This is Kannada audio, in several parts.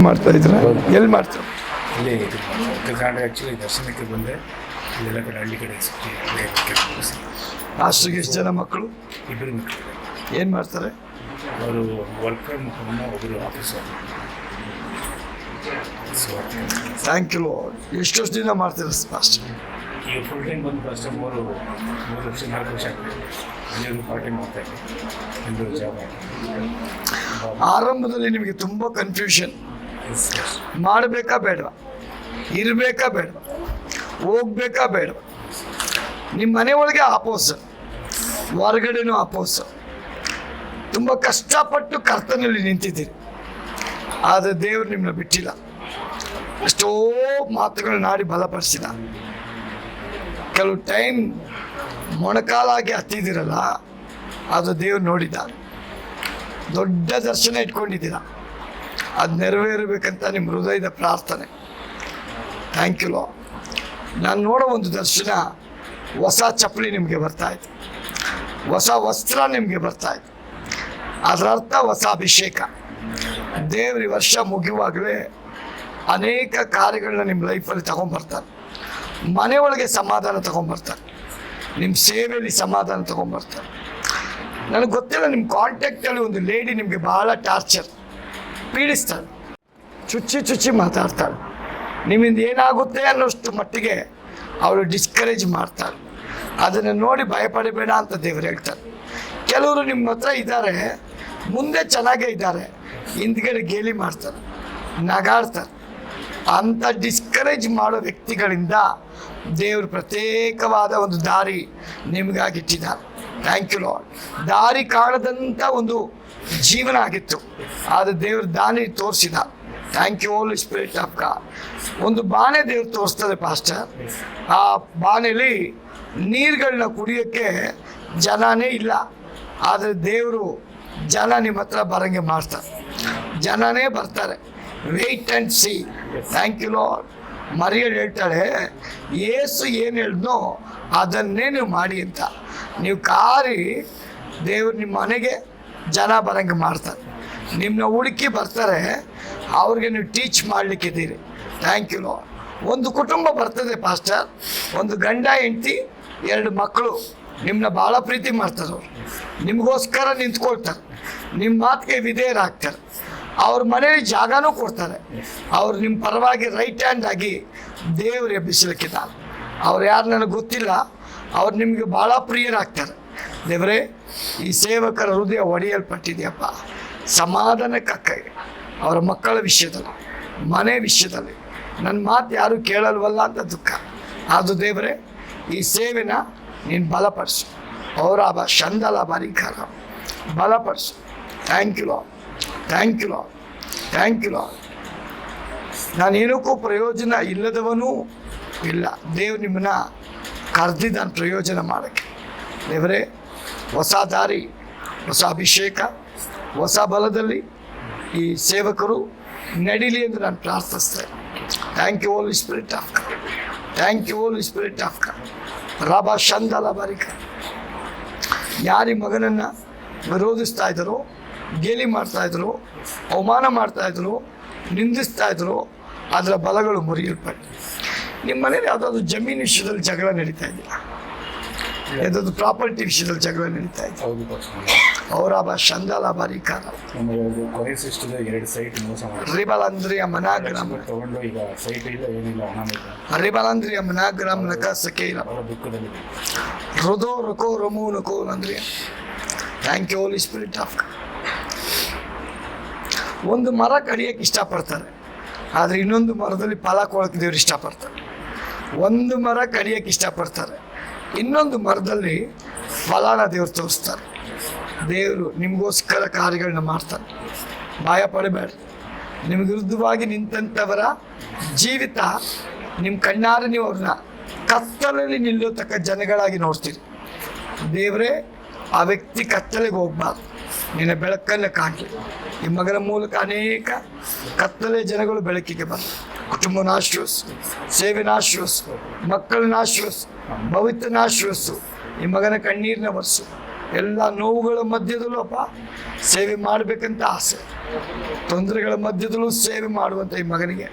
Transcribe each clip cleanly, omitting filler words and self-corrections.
ಮಾಡ್ತಾ ಇದ್ದೀರಾ? ಎಲ್ಲಿ ಮಾಡ್ತಾರೆ? ಇಲ್ಲಿ ಕರ್ನಾಟಕ ಆ್ಯಕ್ಚುಲಿ ದರ್ಶನಕ್ಕೆ ಬಂದೆ. ಇಲ್ಲೆಲ್ಲ ಕಡೆ ಹಳ್ಳಿ ಕಡೆ ಸುತ್ತಿ ಹಾಸ್ಟೆಲ್ಗೆ ಎಷ್ಟು ಜನ ಮಕ್ಕಳು? ಇಬ್ಬರು ಮಕ್ಕಳು. ಏನು ಮಾಡ್ತಾರೆ ಅವರು? ವರ್ಕ್ ಫ್ರಮ್ ಹೋಮ್, ಒಬ್ಬರು ಆಫೀಸರ್. Thank you. ಎಷ್ಟು ವರ್ಷದಿಂದ ಮಾಡ್ತೀರ ಫಾಸ್ಟ್? ಈಗ ಫುಲ್ ಟೈಮ್ ಬಂದು ಫಸ್ಟ್ ಮೂರು ವರ್ಷ 4 ವರ್ಷ ಆಗ್ತದೆ. ಅಲ್ಲಿ ಪಾರ್ಟ್ ಟೈಮ್ ಮಾಡ್ತಾ ಇದ್ದೆ, ಒಂದು ಜಾಬ್. ಆರಂಭದಲ್ಲಿ ನಿಮಗೆ ತುಂಬ ಕನ್ಫ್ಯೂಷನ್, ಮಾಡಬೇಕಾ ಬೇಡವಾ, ಇರಬೇಕಾ ಬೇಡವಾ, ಹೋಗ್ಬೇಕಾ ಬೇಡವಾ. ನಿಮ್ಮ ಮನೆ ಒಳಗೆ ಆಪೋಸ್, ಹೊರಗಡೆನೂ ಆಪೋಸ್. ತುಂಬ ಕಷ್ಟಪಟ್ಟು ಕರ್ತನಲ್ಲಿ ನಿಂತಿದ್ದೀರಿ, ಆದರೆ ದೇವರು ನಿಮ್ಮನ್ನ ಬಿಟ್ಟಿಲ್ಲ. ಎಷ್ಟೋ ಮಾತುಗಳನ್ನ ನಾಡಿ ಬಲಪಡಿಸಿದ. ಕೆಲವು ಟೈಮ್ ಮೊಣಕಾಲಾಗಿ ಹತ್ತಿದ್ದೀರಲ್ಲ, ಅದು ದೇವ್ರು ನೋಡಿದ್ದಾನೆ. ದೊಡ್ಡ ದರ್ಶನ ಇಟ್ಕೊಂಡಿದ್ದೀರ, ಅದು ನೆರವೇರಬೇಕಂತ ನಿಮ್ಮ ಹೃದಯದ ಪ್ರಾರ್ಥನೆ. ಥ್ಯಾಂಕ್ ಯು ಲೋ. ನಾನು ನೋಡೋ ಒಂದು ದರ್ಶನ, ಹೊಸ ಚಪ್ಪಲಿ ನಿಮಗೆ ಬರ್ತಾಯಿತ್ತು, ಹೊಸ ವಸ್ತ್ರ ನಿಮಗೆ ಬರ್ತಾಯಿತ್ತು. ಅದರ ಅರ್ಥ ಹೊಸ ಅಭಿಷೇಕ. ದೇವ್ರ ಈ ವರ್ಷ ಮುಗಿಯುವಾಗಲೇ ಅನೇಕ ಕಾರ್ಯಗಳನ್ನ ನಿಮ್ಮ ಲೈಫಲ್ಲಿ ತಗೊಂಡ್ಬರ್ತಾರೆ. ಮನೆಯೊಳಗೆ ಸಮಾಧಾನ ತಗೊಂಡ್ಬರ್ತಾರೆ, ನಿಮ್ಮ ಸೇವೆಯಲ್ಲಿ ಸಮಾಧಾನ ತಗೊಂಡ್ಬರ್ತಾರೆ. ನನಗೆ ಗೊತ್ತಿಲ್ಲ, ನಿಮ್ಮ ಕಾಂಟ್ಯಾಕ್ಟಲ್ಲಿ ಒಂದು ಲೇಡಿ ನಿಮಗೆ ಬಹಳ ಟಾರ್ಚರ್ ಪೀಡಿಸ್ತಾಳೆ, ಚುಚ್ಚಿ ಮಾತಾಡ್ತಾಳೆ. ನಿಮ್ಮಿಂದ ಏನಾಗುತ್ತೆ ಅನ್ನೋಷ್ಟು ಮಟ್ಟಿಗೆ ಅವಳು ಡಿಸ್ಕರೇಜ್ ಮಾಡ್ತಾಳೆ. ಅದನ್ನು ನೋಡಿ ಭಯಪಡಬೇಡ ಅಂತ ದೇವರು ಹೇಳ್ತಾರೆ. ಕೆಲವರು ನಿಮ್ಮ ಹತ್ರ ಇದ್ದಾರೆ, ಮುಂದೆ ಚೆನ್ನಾಗೇ ಇದ್ದಾರೆ, ಹಿಂದ್ಗಡೆ ಗೇಲಿ ಮಾಡ್ತಾರೆ, ನಗಾಡ್ತಾರೆ. ಅಂಥ ಡಿಸ್ಕರೇಜ್ ಮಾಡೋ ವ್ಯಕ್ತಿಗಳಿಂದ ದೇವರು ಪ್ರತ್ಯೇಕವಾದ ಒಂದು ದಾರಿ ನಿಮಗಾಗಿಟ್ಟಿದ್ದಾರೆ. Thank you lord. ದಾರಿ ಕಾಣದಂಥ ಒಂದು ಜೀವನ ಆಗಿತ್ತು, ಆದರೆ ದೇವರು ದಾರಿ ತೋರಿಸಿದ. Thank you Holy Spirit of God. ಒಂದು ಬಾಣೆ ದೇವ್ರು ತೋರಿಸ್ತದೆ ಪಾಸ್ಟರ್. ಆ ಬಾಣೆಯಲ್ಲಿ ನೀರುಗಳನ್ನ ಕುಡಿಯೋಕ್ಕೆ ಜನನೇ ಇಲ್ಲ, ಆದರೆ ದೇವರು ಜನ ನಿಮ್ಮ ಹತ್ರ ಬರಂಗೆ ಮಾಡ್ತಾರೆ. ಜನನೇ ಬರ್ತಾರೆ. Wait and see. Thank you Lord. ಮರಿಯಳು ಹೇಳ್ತಾಳೆ, ಯೇಸು ಏನು ಹೇಳಿದ್ನೋ ಅದನ್ನೇ ನೀವು ಮಾಡಿ ಅಂತ. ನೀವು ಕಾರಿ ದೇವ್ರು ನಿಮ್ಮ ಮನೆಗೆ ಜನ ಬರಂಗೆ ಮಾಡ್ತಾರೆ, ನಿಮ್ಮನ್ನ ಹುಡುಕಿ ಬರ್ತಾರೆ, ಅವ್ರಿಗೆ ನೀವು ಟೀಚ್ ಮಾಡಲಿಕ್ಕಿದ್ದೀರಿ. Thank you Lord. ಒಂದು ಕುಟುಂಬ ಬರ್ತದೆ ಪಾಸ್ಟರ್, ಒಂದು ಗಂಡ ಹೆಂಡತಿ 2 ಮಕ್ಕಳು ನಿಮ್ಮನ್ನ ಭಾಳ ಪ್ರೀತಿ ಮಾಡ್ತಾರೆ. ಅವರು ನಿಮಗೋಸ್ಕರ ನಿಂತ್ಕೊಳ್ತಾರೆ, ನಿಮ್ಮ ಮಾತಿಗೆ ವಿಧೇಯರಾಗ್ತಾರೆ, ಅವ್ರ ಮನೇಲಿ ಜಾಗನೂ ಕೊಡ್ತಾರೆ. ಅವ್ರು ನಿಮ್ಮ ಪರವಾಗಿ ರೈಟ್ ಹ್ಯಾಂಡ್ ಆಗಿ ದೇವ್ರು ಎಬ್ಬಿಸಲಿಕ್ಕಿದ್ದಾರೆ. ಅವ್ರು ಯಾರು ನನಗೆ ಗೊತ್ತಿಲ್ಲ, ಅವ್ರು ನಿಮಗೆ ಭಾಳ ಪ್ರಿಯರಾಗ್ತಾರೆ. ದೇವರೇ, ಈ ಸೇವಕರ ಹೃದಯ ಒಡೆಯಲ್ಪಟ್ಟಿದೆಯಪ್ಪ, ಸಮಾಧಾನಕ್ಕಾಗಿ ಅವರ ಮಕ್ಕಳ ವಿಷಯದಲ್ಲಿ, ಮನೆ ವಿಷಯದಲ್ಲಿ ನನ್ನ ಮಾತು ಯಾರೂ ಕೇಳಲ್ವಲ್ಲ ಅಂತ ದುಃಖ. ಅದು ದೇವರೇ, ಈ ಸೇವೆನ ನೀನು ಬಲಪಡಿಸು. ಅವರ ಶಂದಲ ಬಾರಿಕಾರ ಬಲಪಡಿಸು. Thank you Lord. Thank you Lord. Thank you Lord. ನಾನೇನಕ್ಕೂ ಪ್ರಯೋಜನ ಇಲ್ಲದವನೂ ಇಲ್ಲ. ದೇವ್ರು ನಿಮ್ಮನ್ನ ಕರೆದಿದ್ದಾನೆ ಪ್ರಯೋಜನ ಮಾಡೋಕ್ಕೆ. ದೇವರೇ, ಹೊಸ ದಾರಿ, ಹೊಸ ಅಭಿಷೇಕ, ಹೊಸ ಬಲದಲ್ಲಿ ಈ ಸೇವಕರು ನಡೀಲಿ ಎಂದು ನಾನು ಪ್ರಾರ್ಥಿಸ್ತೇನೆ. Thank you Holy Spirit of God. Thank you Holy Spirit of God. ರಾಬಾ ಶಂದಲ ಬಾರಿಕ. ಯಾರಿ ಮಗನನ್ನು ವಿರೋಧಿಸ್ತಾ ಇದ್ದರೋ, ಗೇಲಿ ಮಾಡ್ತಾಯಿದ್ರು, ಅವಮಾನ ಮಾಡ್ತಾಯಿದ್ರು, ನಿಂದಿಸ್ತಾಯಿದ್ರು, ಅದರ ಬಲಗಳು ಮುರಿಯಲ್ಪಟ್ಟು. ನಿಮ್ಮ ಮನೇಲಿ ಯಾವುದಾದ್ರು ಜಮೀನು ವಿಷಯದಲ್ಲಿ ಜಗಳ ನಡೀತಾ ಇದೆಯಾ? ಯಾವುದಾದ್ರು ಪ್ರಾಪರ್ಟಿ ವಿಷಯದಲ್ಲಿ ಜಗಳ ನಡೀತಾ ಇದೆ? ಅವರ ಶಂದಲ ಬಾರಿಕಾರ ರಿಬಲಂದ್ರಿಯ ಮನಾಗ್ರಾಮ ರಿಬಲಂದ್ರಿಯ ಮನಾಗ್ರಾಮ ನಕ ಸಕೇಲ ಹೃದೋ ರಕೋ ರಮೋ ನಕೋ ಅಂದ್ರಿಯ. Thank you Holy Spirit of God. ಒಂದು ಮರ ಕಡಿಯೋಕ್ಕೆ ಇಷ್ಟಪಡ್ತಾರೆ, ಆದರೆ ಇನ್ನೊಂದು ಮರದಲ್ಲಿ ಫಲ ಕೊಡೋಕ್ಕೆ ದೇವ್ರು ಇಷ್ಟಪಡ್ತಾರೆ. ಒಂದು ಮರ ಕಡಿಯೋಕ್ಕೆ ಇಷ್ಟಪಡ್ತಾರೆ, ಇನ್ನೊಂದು ಮರದಲ್ಲಿ ಫಲನ ದೇವ್ರು ತೋರಿಸ್ತಾರೆ. ದೇವರು ನಿಮಗೋಸ್ಕರ ಕಾರ್ಯಗಳನ್ನ ಮಾಡ್ತಾರೆ. ಭಯ ಪಡಬೇಡ. ನಿಮಗೆ ವಿರುದ್ಧವಾಗಿ ನಿಂತಂಥವರ ಜೀವಿತ ನಿಮ್ಮ ಕಣ್ಣಾರೆ ನೀವು ಅವ್ರನ್ನ ಕತ್ತಲಲ್ಲಿ ನಿಲ್ಲತಕ್ಕ ಜನಗಳಾಗಿ ನೋಡ್ತೀರಿ. ದೇವರೇ, ಆ ವ್ಯಕ್ತಿ ಕತ್ತಲೆಗೆ ಹೋಗ್ಬಾರ್ದು, ನಿನ್ನ ಬೆಳಕನ್ನು ಕಾಣಲಿ. ಈ ಮಗನ ಮೂಲಕ ಅನೇಕ ಕತ್ತಲೆ ಜನಗಳು ಬೆಳಕಿಗೆ ಬಂದು ಕುಟುಂಬನ ಆಶ್ವಾಸು, ಸೇವೆನ ಆಶ್ವಾಸು, ಮಕ್ಕಳನ್ನ ಆಶ್ವಾಸು, ಭವಿಷ್ಯನ ಆಶ್ವಾಸು. ಈ ಮಗನ ಕಣ್ಣೀರನ್ನ ಒರೆಸು, ಎಲ್ಲ ನೋವುಗಳ ಮಧ್ಯದಲ್ಲೂ ಅಪ್ಪ ಸೇವೆ ಮಾಡಬೇಕಂತ ಆಸೆ, ತೊಂದರೆಗಳ ಮಧ್ಯದಲ್ಲೂ ಸೇವೆ ಮಾಡುವಂಥ ಈ ಮಗನಿಗೆ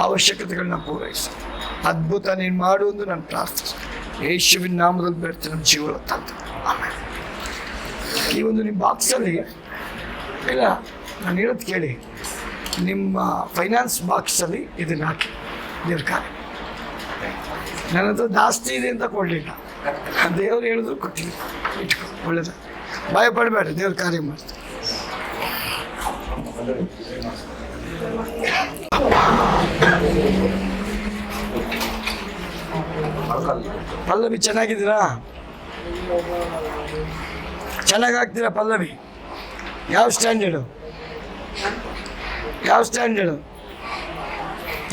ಅವಶ್ಯಕತೆಗಳನ್ನ ಪೂರೈಸಿ ಅದ್ಭುತ ನೀನು ಮಾಡು ಎಂದು ನಾನು ಪ್ರಾರ್ಥಿಸಿ ಯೇಸುವಿನ ನಾಮದಲ್ಲಿ ಬೇಡ್ತೀನಿ ನಮ್ಮ ಜೀವನ ತಂದೆ. ಆಮೇಲೆ ಈ ಒಂದು ನಿಮ್ಮ ಬಾಕ್ಸಲ್ಲಿ ಇಲ್ಲ, ನಾನು ಹೇಳೋದು ಕೇಳಿ, ನಿಮ್ಮ ಫೈನಾನ್ಸ್ ಬಾಕ್ಸಲ್ಲಿ ಇದನ್ನು ಹಾಕಿ ದೇವ್ರ ಕಾರ್ಯ. ನನ್ನ ಹತ್ರ ಜಾಸ್ತಿ ಇದೆ ಅಂತ ಕೊಡಲಿಲ್ಲ, ದೇವ್ರು ಹೇಳಿದ್ರು ಕೊಟ್ಟಿಲ್ಲ, ಇಟ್ಕೊ, ಒಳ್ಳೇದು, ಭಯ ಪಡಬೇಡ, ದೇವ್ರ ಕಾರ್ಯ ಮಾಡ್ತಾರೆ. ಪಲ್ಲವಿ ಚೆನ್ನಾಗಿದ್ದೀರಾ? ಚೆನ್ನಾಗಿ ಆಗ್ತೀರಾ ಪಲ್ಲವಿ? ಯಾವ ಸ್ಟ್ಯಾಂಡರ್ಡು? ಯಾವ ಸ್ಟ್ಯಾಂಡರ್ಡು?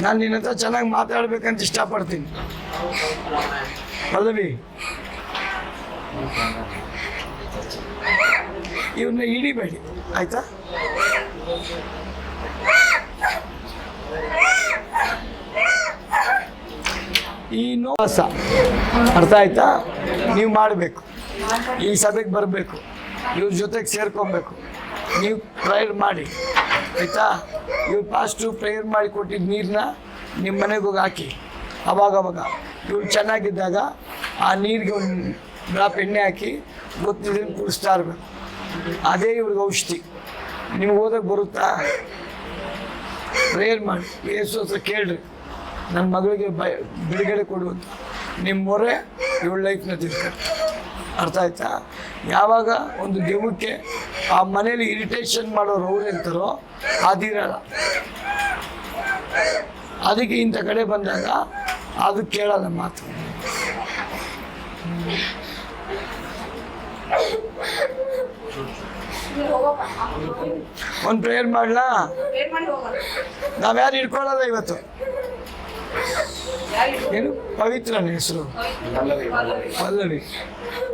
ನಾನು ನಿನ್ನ ಹತ್ರ ಚೆನ್ನಾಗಿ ಮಾತಾಡ್ಬೇಕಂತ ಇಷ್ಟಪಡ್ತೀನಿ ಪಲ್ಲವಿ. ಇವ್ರನ್ನ ಹಿಡಿಬೇಡಿ ಆಯ್ತಾ? ಈ ನೋಸ ಅರ್ಥ ಆಯ್ತಾ? ನೀವು ಮಾಡಬೇಕು, ಈ ಸಭೆಗೆ ಬರಬೇಕು, ಇವ್ರ ಜೊತೆಗೆ ಸೇರ್ಕೊಬೇಕು, ನೀವು ಪ್ರೇಯರ್ ಮಾಡಿ ಆಯಿತಾ? ಇವ್ರು ಪಾಸ್ಟು ಪ್ರೇಯರ್ ಮಾಡಿ ಕೊಟ್ಟಿದ್ದ ನೀರನ್ನ ನಿಮ್ಮ ಮನೆಗೆ ಹೋಗಿ ಹಾಕಿ, ಅವಾಗವಾಗ ಇವ್ರು ಚೆನ್ನಾಗಿದ್ದಾಗ ಆ ನೀರಿಗೆ ಒಂದು ಡ್ರಾಪ್ ಎಣ್ಣೆ ಹಾಕಿ ಗೊತ್ತಿದ್ರೆ ಕುಡಿಸ್ತಾ ಇರಬೇಕು. ಅದೇ ಇವ್ರಿಗೆ ಔಷಧಿ. ನಿಮ್ಗೆ ಓದಕ್ಕೆ ಬರುತ್ತಾ? ಪ್ರೇಯರ್ ಮಾಡಿ ಯೇಸು ಹತ್ರ ಕೇಳ್ರಿ, ನನ್ನ ಮಗಳಿಗೆ ಬಿಡುಗಡೆ ಕೊಡುವಂತ. ನಿಮ್ಮ ಮೊರೆ ಇವಳ ಲೈಫ್ನ ತಿಳ್ಕೊಂಡು, ಅರ್ಥ ಆಯ್ತಾ? ಯಾವಾಗ ಒಂದು ದೆವ್ವಕ್ಕೆ ಆ ಮನೇಲಿ ಇರಿಟೇಷನ್ ಮಾಡೋರು ಅವ್ರು ಅಂತಾರೋ ಅದಿರಲ್ಲ. ಅದಕ್ಕೆ ಇಂಥ ಕಡೆ ಬಂದಾಗ ಅದು ಕೇಳಲ್ಲ ಮಾತು. ಒಂದು ಪ್ರೇಯರ್ ಮಾಡಲಾ? ನಾವ್ಯಾರು ಇಟ್ಕೊಳ್ಳಲ್ಲ ಇವತ್ತು. ಏನು ಪವಿತ್ರನ ಹೆಸರು? ಪಲ್ಲವಿ.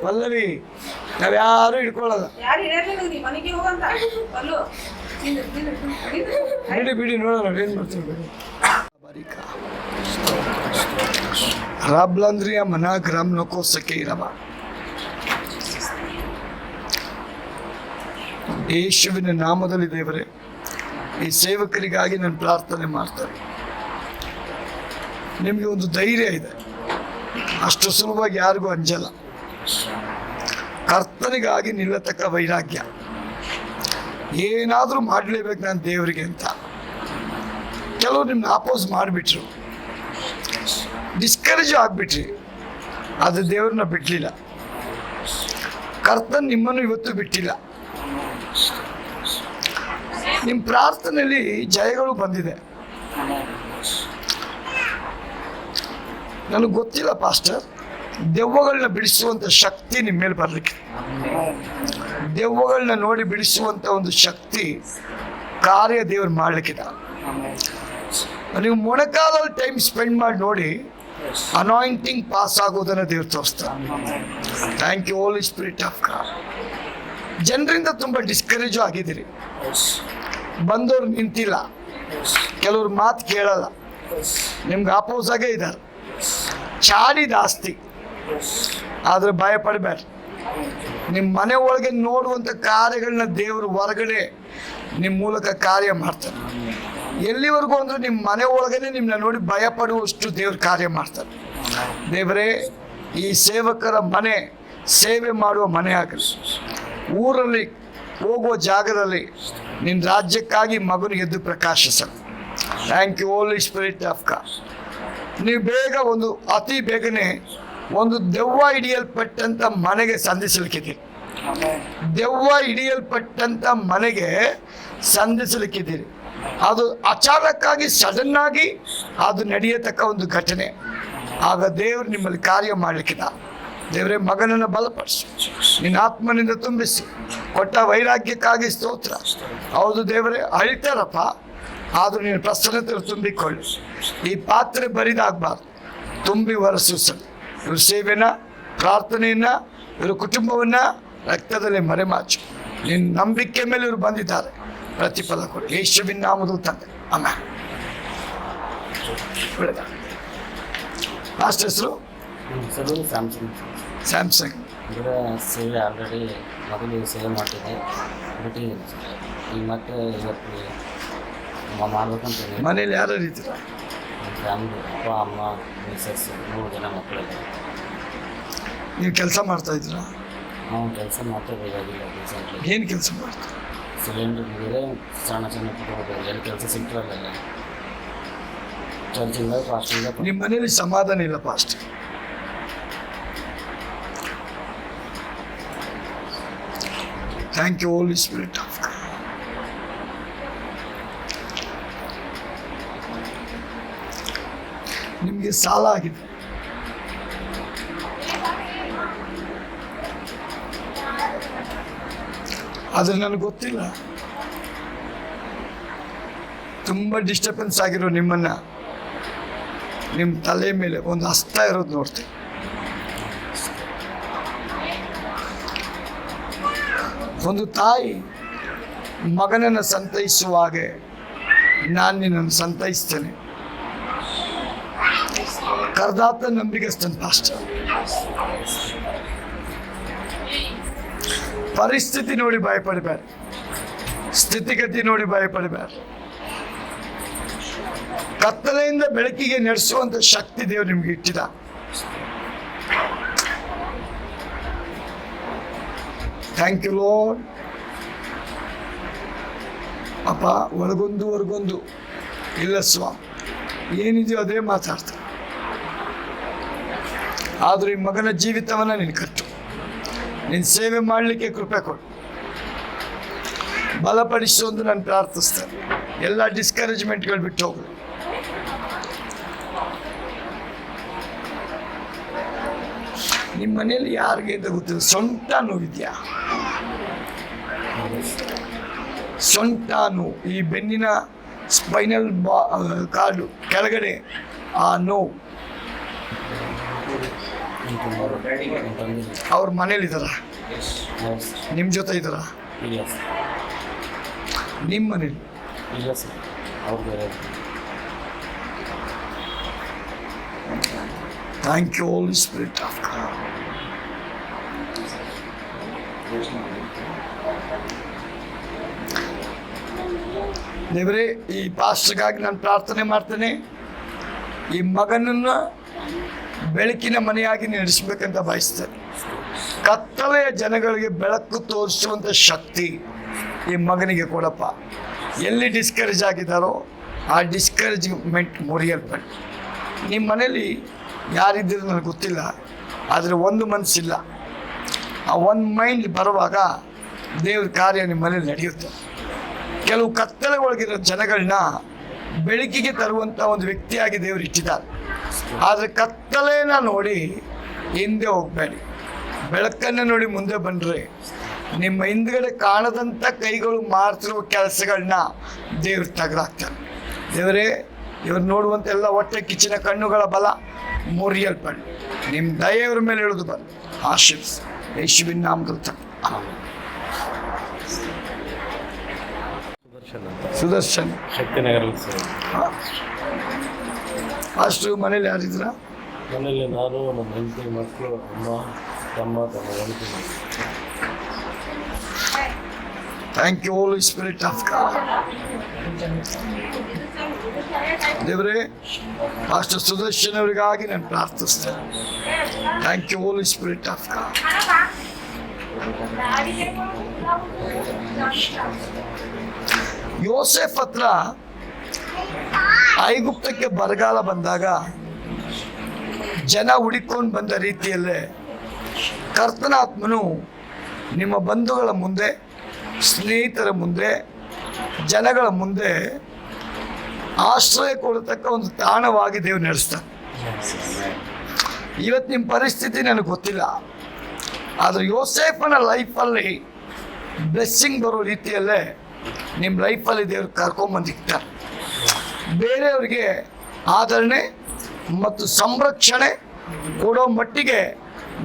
ಪಲ್ಲವಿ ನಾವ್ಯಾರು ಇಟ್ಕೊಳ್ಳಲ್ಲ. ಬಿಡಿ ಬಿಡಿ, ನೋಡೋಣ ಏನು ಮಾಡ್ತೀವಿ. ಬಿಡಿ. ರಾಬ್ಲಾಂದ್ರಿಯ ಮನ ಗ್ರಾಮ್ ನೋಕೋಸಕ್ಕೆ ಇರವ. ಯೇಸುವಿನ ನಾಮದಲ್ಲಿ ದೇವರೇ, ಈ ಸೇವಕರಿಗಾಗಿ ನಾನು ಪ್ರಾರ್ಥನೆ ಮಾಡ್ತೇನೆ. ನಿಮಗೆ ಒಂದು ಧೈರ್ಯ ಇದೆ, ಅಷ್ಟು ಸುಲಭವಾಗಿ ಯಾರಿಗೂ ಅಂಜಲ್ಲ. ಕರ್ತನಿಗಾಗಿ ನಿಲ್ಲತಕ್ಕ ವೈರಾಗ್ಯ, ಏನಾದರೂ ಮಾಡಲೇಬೇಕು ನಾನು ದೇವರಿಗೆ ಅಂತ. ಕೆಲವರು ನಿಮ್ಮನ್ನ ಅಪೋಸ್ ಮಾಡಿಬಿಟ್ರು, ಡಿಸ್ಕರೇಜ್ ಆಗಿಬಿಟ್ರಿ, ಅದು ದೇವ್ರನ್ನ ಬಿಡಲಿಲ್ಲ. ಕರ್ತನ್ ನಿಮ್ಮನ್ನು ಇವತ್ತು ಬಿಟ್ಟಿಲ್ಲ. ನಿಮ್ಮ ಪ್ರಾರ್ಥನೆಯಲ್ಲಿ ಜಯಗಳು ಬಂದಿದೆ. ನನಗೆ ಗೊತ್ತಿಲ್ಲ ಪಾಸ್ಟರ್, ದೆವ್ವಗಳನ್ನ ಬಿಡಿಸುವಂಥ ಶಕ್ತಿ ನಿಮ್ಮ ಮೇಲೆ ಬರಲಿಕ್ಕೆ, ದೆವ್ವಗಳನ್ನ ನೋಡಿ ಬಿಡಿಸುವಂಥ ಒಂದು ಶಕ್ತಿ ಕಾರ್ಯ ದೇವರು ಮಾಡಲಿಕ್ಕಿದ. ನೀವು ಮೊಣಕಾಲಲ್ಲಿ ಟೈಮ್ ಸ್ಪೆಂಡ್ ಮಾಡಿ ನೋಡಿ, ಅನಾಯಿಂಟಿಂಗ್ ಪಾಸ್ ಆಗೋದನ್ನು ದೇವ್ರು ತೋರಿಸ್ತಾರೆ. Thank you Holy Spirit of God. ಜನರಿಂದ ತುಂಬ ಡಿಸ್ಕರೇಜು ಆಗಿದ್ದೀರಿ, ಬಂದವ್ರು ನಿಂತಿಲ್ಲ, ಕೆಲವ್ರು ಮಾತು ಕೇಳಲ್ಲ, ನಿಮ್ಗೆ ಅಪೋಸ್ ಆಗೇ ಇದ್ದಾರೆ, ಚಾಡಿ ಜಾಸ್ತಿ. ಆದರೆ ಭಯ ಪಡಬೇಡ, ನಿಮ್ಮ ಮನೆ ಒಳಗೆ ನೋಡುವಂಥ ಕಾರ್ಯಗಳನ್ನ ದೇವರು ಹೊರಗಡೆ ನಿಮ್ಮ ಮೂಲಕ ಕಾರ್ಯ ಮಾಡ್ತಾರೆ. ಎಲ್ಲಿವರೆಗೂ ಅಂದರೆ ನಿಮ್ಮ ಮನೆ ಒಳಗಡೆ ನಿಮ್ಮನ್ನ ನೋಡಿ ಭಯ ಪಡುವಷ್ಟು ದೇವ್ರ ಕಾರ್ಯ ಮಾಡ್ತಾರೆ. ದೇವರೇ, ಈ ಸೇವಕರ ಮನೆ ಸೇವೆ ಮಾಡುವ ಮನೆ ಆಗಲಿ, ಊರಲ್ಲಿ ಹೋಗುವ ಜಾಗದಲ್ಲಿ ನಿನ್ನ ರಾಜ್ಯಕ್ಕಾಗಿ ಮಗನು ಎದ್ದು ಪ್ರಕಾಶಿಸಲು. Thank you Holy Spirit of God. ನೀವು ಬೇಗ ಅತಿ ಬೇಗನೆ ಒಂದು ದೆವ್ವ ಹಿಡಿಯಲ್ಪಟ್ಟಂಥ ಮನೆಗೆ ಸಂಧಿಸಲಿಕ್ಕಿದ್ದೀರಿ. ದೆವ್ವ ಹಿಡಿಯಲ್ಪಟ್ಟಂಥ ಮನೆಗೆ ಸಂಧಿಸಲಿಕ್ಕಿದ್ದೀರಿ. ಅದು ಅಚಾನಕ್ಕಾಗಿ ಸಡನ್ನಾಗಿ ಅದು ನಡೆಯತಕ್ಕ ಒಂದು ಘಟನೆ. ಆಗ ದೇವರು ನಿಮ್ಮಲ್ಲಿ ಕಾರ್ಯ ಮಾಡಲಿಕ್ಕಿದ. ದೇವರೇ, ಮಗನನ್ನು ಬಲಪಡಿಸಿ, ನಿನ್ನ ಆತ್ಮನಿಂದ ತುಂಬಿಸಿ, ಕೊಟ್ಟ ವೈರಾಗ್ಯಕ್ಕಾಗಿ ಸ್ತೋತ್ರ. ಹೌದು ದೇವರೇ, ಅಳಿತಾರಪ್ಪ, ಆದರೂ ನೀನು ಪ್ರಸನ್ನತೆ ತುಂಬಿಕೊಳ್ಳಿ. ಈ ಪಾತ್ರೆ ಬರಿದಾಗಬಾರ್ದು, ತುಂಬಿ ಹೊರಸೂಸಲು. ಇವ್ರ ಸೇವೆನ, ಪ್ರಾರ್ಥನೆಯನ್ನ, ಇವ್ರ ಕುಟುಂಬವನ್ನ ರಕ್ತದಲ್ಲಿ ಮರೆಮಾಚು. ನಿನ್ನ ನಂಬಿಕೆ ಮೇಲೆ ಇವರು ಬಂದಿದ್ದಾರೆ, ಪ್ರತಿಫಲ ಕೊಡಿ. ಯೇಸುವಿನ ನಾಮದಲ್ಲಿ ತಂದೆ, ಆಮೆನ್. ಮಾಸ್ಟರ್ ಹೆಸರು? ಸ್ಯಾಮ್ಸಂಗ್. ಅಂದರೆ ಸೇವೆ ಆಲ್ರೆಡಿ ಮೊದಲು ಸೇವೆ ಮಾಡ್ತಿದ್ದೆ ಬಿಟ್ಟಿದ್ದೀನಿ ಸರ್. ಈಗ ಮತ್ತೆ ಇವತ್ತು ಮಾಡ್ಬೇಕಂತ ಮನೇಲಿ ಯಾರು ಇದ್ದೀರಾ? ನನ್ನ ಫ್ಯಾಮಿಲಿ ಅಪ್ಪ ಅಮ್ಮ ಮಿಸಸ್ 3 ಜನ ಮಕ್ಕಳಿದೆ. ನೀವು ಕೆಲಸ ಮಾಡ್ತಾ ಇದ್ದೀರಾ? ನಾವು ಕೆಲಸ ಮಾಡ್ತಿರ್ಬೇಕಾಗಿಲ್ಲ ರೀಸೆಂಟ್ಲಿ. ಏನು ಕೆಲಸ ಮಾಡ್ತೀರಾ? ಸಿಲಿಂಡರ್ ಬೇರೆ ಸಣ್ಣ ಸಣ್ಣ ಪುಟ್ಟ ಎಲ್ಲಿ ಕೆಲಸ ಸಿಗ್ತಿರಲ್ಲ ಚರ್ಚಿಂದ ಫಾಸ್ಟಿಂದ. ನಿಮ್ಮ ಮನೇಲಿ ಸಮಾಧಾನ ಇಲ್ಲಪ್ಪ ಅಷ್ಟೇ. Thank you Holy Spirit of God. ನಿಮಗೆ ಸಾಲ ಆಗಿದೆ, ಆದರೆ ನನಗೆ ಗೊತ್ತಿಲ್ಲ. ತುಂಬ ಡಿಸ್ಟರ್ಬೆನ್ಸ್ ಆಗಿರೋ ನಿಮ್ಮನ್ನು ನಿಮ್ಮ ತಲೆ ಮೇಲೆ ಒಂದು ಹಸ್ತ ಇರೋದು ನೋಡ್ತೀನಿ. ಒಂದು ತಾಯಿ ಮಗನನ್ನು ಸಂತೈಸುವ ಹಾಗೆ ನಾನು ನಿನ್ನನ್ನು ಸಂತೈಸ್ತೇನೆ. ಕರ್ದಾತ ನಂಬಿಗಸ್ತನ್ ಪಾಸ್ಟರ್. ಪರಿಸ್ಥಿತಿ ನೋಡಿ ಭಯಪಡಬೇಡ, ಸ್ಥಿತಿಗತಿ ನೋಡಿ ಭಯಪಡಬೇಡ. ಕತ್ತಲೆಯಿಂದ ಬೆಳಕಿಗೆ ನಡೆಸುವಂತ ಶಕ್ತಿ ದೇವರು ನಿಮ್ಗೆ ಇಟ್ಟಿದ. Thank you Lord. ಅಪ್ಪ ಹೊರಗೊಂದು ಇಲ್ಲ ಸ್ವಾಮಿ, ಏನಿದೆಯೋ ಅದೇ ಮಾತಾಡ್ತಾರೆ. ಆದರೂ ಈ ಮಗನ ಜೀವಿತವನ್ನ ನೀನು ಕಟ್ಟು, ನಿನ್ನ ಸೇವೆ ಮಾಡಲಿಕ್ಕೆ ಕೃಪೆ ಕೊಡು, ಬಲಪಡಿಸು ಎಂದು ನಾನು ಪ್ರಾರ್ಥಿಸ್ತೇನೆ. ಎಲ್ಲ ಡಿಸ್ಕರೇಜ್ಮೆಂಟ್ಗಳು ಬಿಟ್ಟು ಹೋಗು. ನಿಮ್ಮ ಮನೆಯಲ್ಲಿ ಯಾರಿಗೆ ಅಂತ ಗೊತ್ತಿಲ್ಲ, ಸೊಂಟ ನೋವಿದ್ಯಾ? ಸೊಂಟ ನೋವು, ಈ ಬೆನ್ನಿನ ಸ್ಪೈನಲ್ ಕಾರ್ಡು ಕೆಳಗಡೆ ಆ ನೋವು. ಅವ್ರ ಮನೇಲಿದ್ದಾರ? ನಿಮ್ಮ ಜೊತೆ ಇದ್ದಾರ? ನಿಮ್ಮ ಮನೇಲಿ? ಇಲ್ಲ ಸರ್, ಅವ್ರು ಬೇರೆ. Thank you Holy Spirit of God. ದೇವರೇ, ಈ ಪಾಸ್ಟರ್ಗಾಗಿ ನಾನು ಪ್ರಾರ್ಥನೆ ಮಾಡ್ತೇನೆ. ಈ ಮಗನನ್ನು ಬೆಳಕಿನ ಮನೆಯಾಗಿ ನಡೆಸಬೇಕಂತ ಬಯಸ್ತೇನೆ. ಕತ್ತಲೆಯ ಜನಗಳಿಗೆ ಬೆಳಕು ತೋರಿಸುವಂಥ ಶಕ್ತಿ ಈ ಮಗನಿಗೆ ಕೊಡಪ್ಪ. ಎಲ್ಲಿ ಡಿಸ್ಕರೇಜ್ ಆಗಿದ್ದಾರೋ ಆ ಡಿಸ್ಕರೇಜ್ಮೆಂಟ್ ಮುರಿಯಲ್ಪಟ್ಟು. ನಿಮ್ಮ ಮನೇಲಿ ಯಾರಿದ್ದೀರೋ ನನಗೆ ಗೊತ್ತಿಲ್ಲ, ಆದರೆ ಒಂದು ಮನಸ್ಸಿಲ್ಲ. ಆ ಒಂದು ಮೈಂಡ್ ಬರುವಾಗ ದೇವ್ರ ಕಾರ್ಯ ನಿಮ್ಮ ಮನೇಲಿ ನಡೆಯುತ್ತೆ. ಕೆಲವು ಕತ್ತಲೆ ಒಳಗಿರೋ ಜನಗಳನ್ನ ಬೆಳಕಿಗೆ ತರುವಂಥ ಒಂದು ವ್ಯಕ್ತಿಯಾಗಿ ದೇವರು ಇಟ್ಟಿದ್ದಾರೆ. ಆದರೆ ಕತ್ತಲೆನ ನೋಡಿ ಹಿಂದೆ ಹೋಗಬೇಡಿ, ಬೆಳಕನ್ನು ನೋಡಿ ಮುಂದೆ ಬಂದರೆ ನಿಮ್ಮ ಹಿಂದ್ಗಡೆ ಕಾಣದಂಥ ಕೈಗಳು ಮಾಡ್ತಿರುವ ಕೆಲಸಗಳನ್ನ ದೇವ್ರು ತೆಗೆದಾಕ್ತಾರೆ. ದೇವರೇ, ಇವ್ರು ನೋಡುವಂಥ ಎಲ್ಲ ಹೊಟ್ಟೆ ಕಿಚ್ಚಿನ ಕಣ್ಣುಗಳ ಬಲ ಮುರಿಯಲ್ಪಡಿ. ನಿಮ್ಮ ದಯೆಯವ್ರ ಮೇಲೆ ಇಳಿದು ಬಂದು ಆಶೀರ್ಸ್ ಯೇಸುವಿನ ನಾಮದಲ್ಲಿ. ಸುದರ್ಶನ್ ಶಕ್ತಿನಗರಲ್ಲಿ ಸರ್. ಅಷ್ಟು ಮನೇಲಿ ಯಾರಿದ್ರ? ಮನೇಲಿ ನಾನು, ನಮ್ಮ ಹೆಂಡತಿ, ಮಕ್ಕಳು, ಅಮ್ಮ, ತಮ್ಮ ಹೆಂಡತಿ. Thank you Holy Spirit of God. ದೇವರೇ, ಪಾಸ್ಟರ್ ಸುದರ್ಶನ್ ಅವರಿಗಾಗಿ ನಾನು ಪ್ರಾರ್ಥಿಸ್ತೇನೆ. Thank you Holy Spirit of God. ಯೋಸೆಫ್ ಹತ್ರ ಐಗುಪ್ತಕ್ಕೆ ಬರಗಾಲ ಬಂದಾಗ ಜನ ಹುಡಿಕೊಂಡು ಬಂದ ರೀತಿಯಲ್ಲೇ ಕರ್ತನಾತ್ಮನು ನಿಮ್ಮ ಬಂಧುಗಳ ಮುಂದೆ, ಸ್ನೇಹಿತರ ಮುಂದೆ, ಜನಗಳ ಮುಂದೆ ಆಶ್ರಯ ಕೊಡತಕ್ಕ ಒಂದು ತಾಣವಾಗಿ ದೇವ್ರು ನಡೆಸ್ತಾನೆ. ಇವತ್ತು ನಿಮ್ಮ ಪರಿಸ್ಥಿತಿ ನನಗೆ ಗೊತ್ತಿಲ್ಲ, ಆದರೆ ಯೋಸೇಫನ ಲೈಫಲ್ಲಿ ಬ್ಲೆಸ್ಸಿಂಗ್ ಬರೋ ರೀತಿಯಲ್ಲೇ ನಿಮ್ಮ ಲೈಫಲ್ಲಿ ದೇವ್ರು ಕರ್ಕೊಂಬಂದಿರ್ತಾರೆ. ಬೇರೆಯವರಿಗೆ ಆದರಣೆ ಮತ್ತು ಸಂರಕ್ಷಣೆ ಕೊಡೋ ಮಟ್ಟಿಗೆ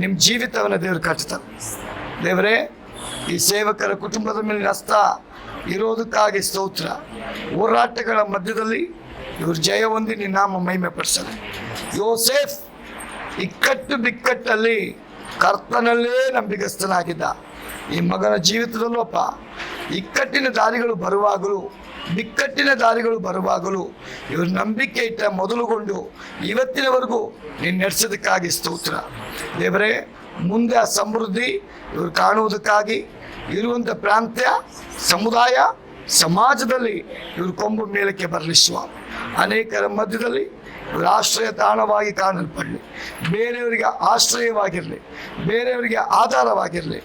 ನಿಮ್ಮ ಜೀವಿತವನ್ನು ದೇವರು ಕಟ್ತಾರೆ. ದೇವರೇ, ಈ ಸೇವಕರ ಕುಟುಂಬದ ಮೇಲೆ ಹಸ್ತ ಇರೋದಕ್ಕಾಗಿ ಸ್ತೋತ್ರ. ಹೋರಾಟಗಳ ಮಧ್ಯದಲ್ಲಿ ಇವರು ಜಯ ಹೊಂದಿ ನಿನ್ನ ನಾಮ ಮಹಿಮೆ ಪಡಿಸಲಿ. ಯೋಸೇಫ್ ಇಕ್ಕಟ್ಟು ಬಿಕ್ಕಟ್ಟಲ್ಲಿ ಕರ್ತನಲ್ಲೇ ನಂಬಿಗಸ್ತನಾಗಿದ್ದ. ಈ ಮಗನ ಜೀವಿತದಲ್ಲಪ್ಪ ಇಕ್ಕಟ್ಟಿನ ದಾರಿಗಳು ಬರುವಾಗಲೂ ಬಿಕ್ಕಟ್ಟಿನ ದಾರಿಗಳು ಬರುವಾಗಲೂ ಇವರು ನಂಬಿಕೆ ಇಟ್ಟ ಮೊದಲುಗೊಂಡು ಇವತ್ತಿನವರೆಗೂ ನೀನು ನಡೆಸೋದಕ್ಕಾಗಿ ಸ್ತೋತ್ರ ದೇವರೇ. ಮುಂದೆ ಆ ಸಮೃದ್ಧಿ ಇವರು ಕಾಣುವುದಕ್ಕಾಗಿ ಇರುವಂಥ ಪ್ರಾಂತ್ಯ ಸಮುದಾಯ ಸಮಾಜದಲ್ಲಿ ಇವರು ಕೊಂಬು ಮೇಲಕ್ಕೆ ಬರಲಿ ಸ್ವಾಮಿ. ಅನೇಕರ ಮಧ್ಯದಲ್ಲಿ ಇವರು ಆಶ್ರಯ ತಾಣವಾಗಿ ಕಾಣಲ್ಪಡಲಿ, ಬೇರೆಯವರಿಗೆ ಆಶ್ರಯವಾಗಿರಲಿ, ಬೇರೆಯವರಿಗೆ ಆಧಾರವಾಗಿರಲಿ,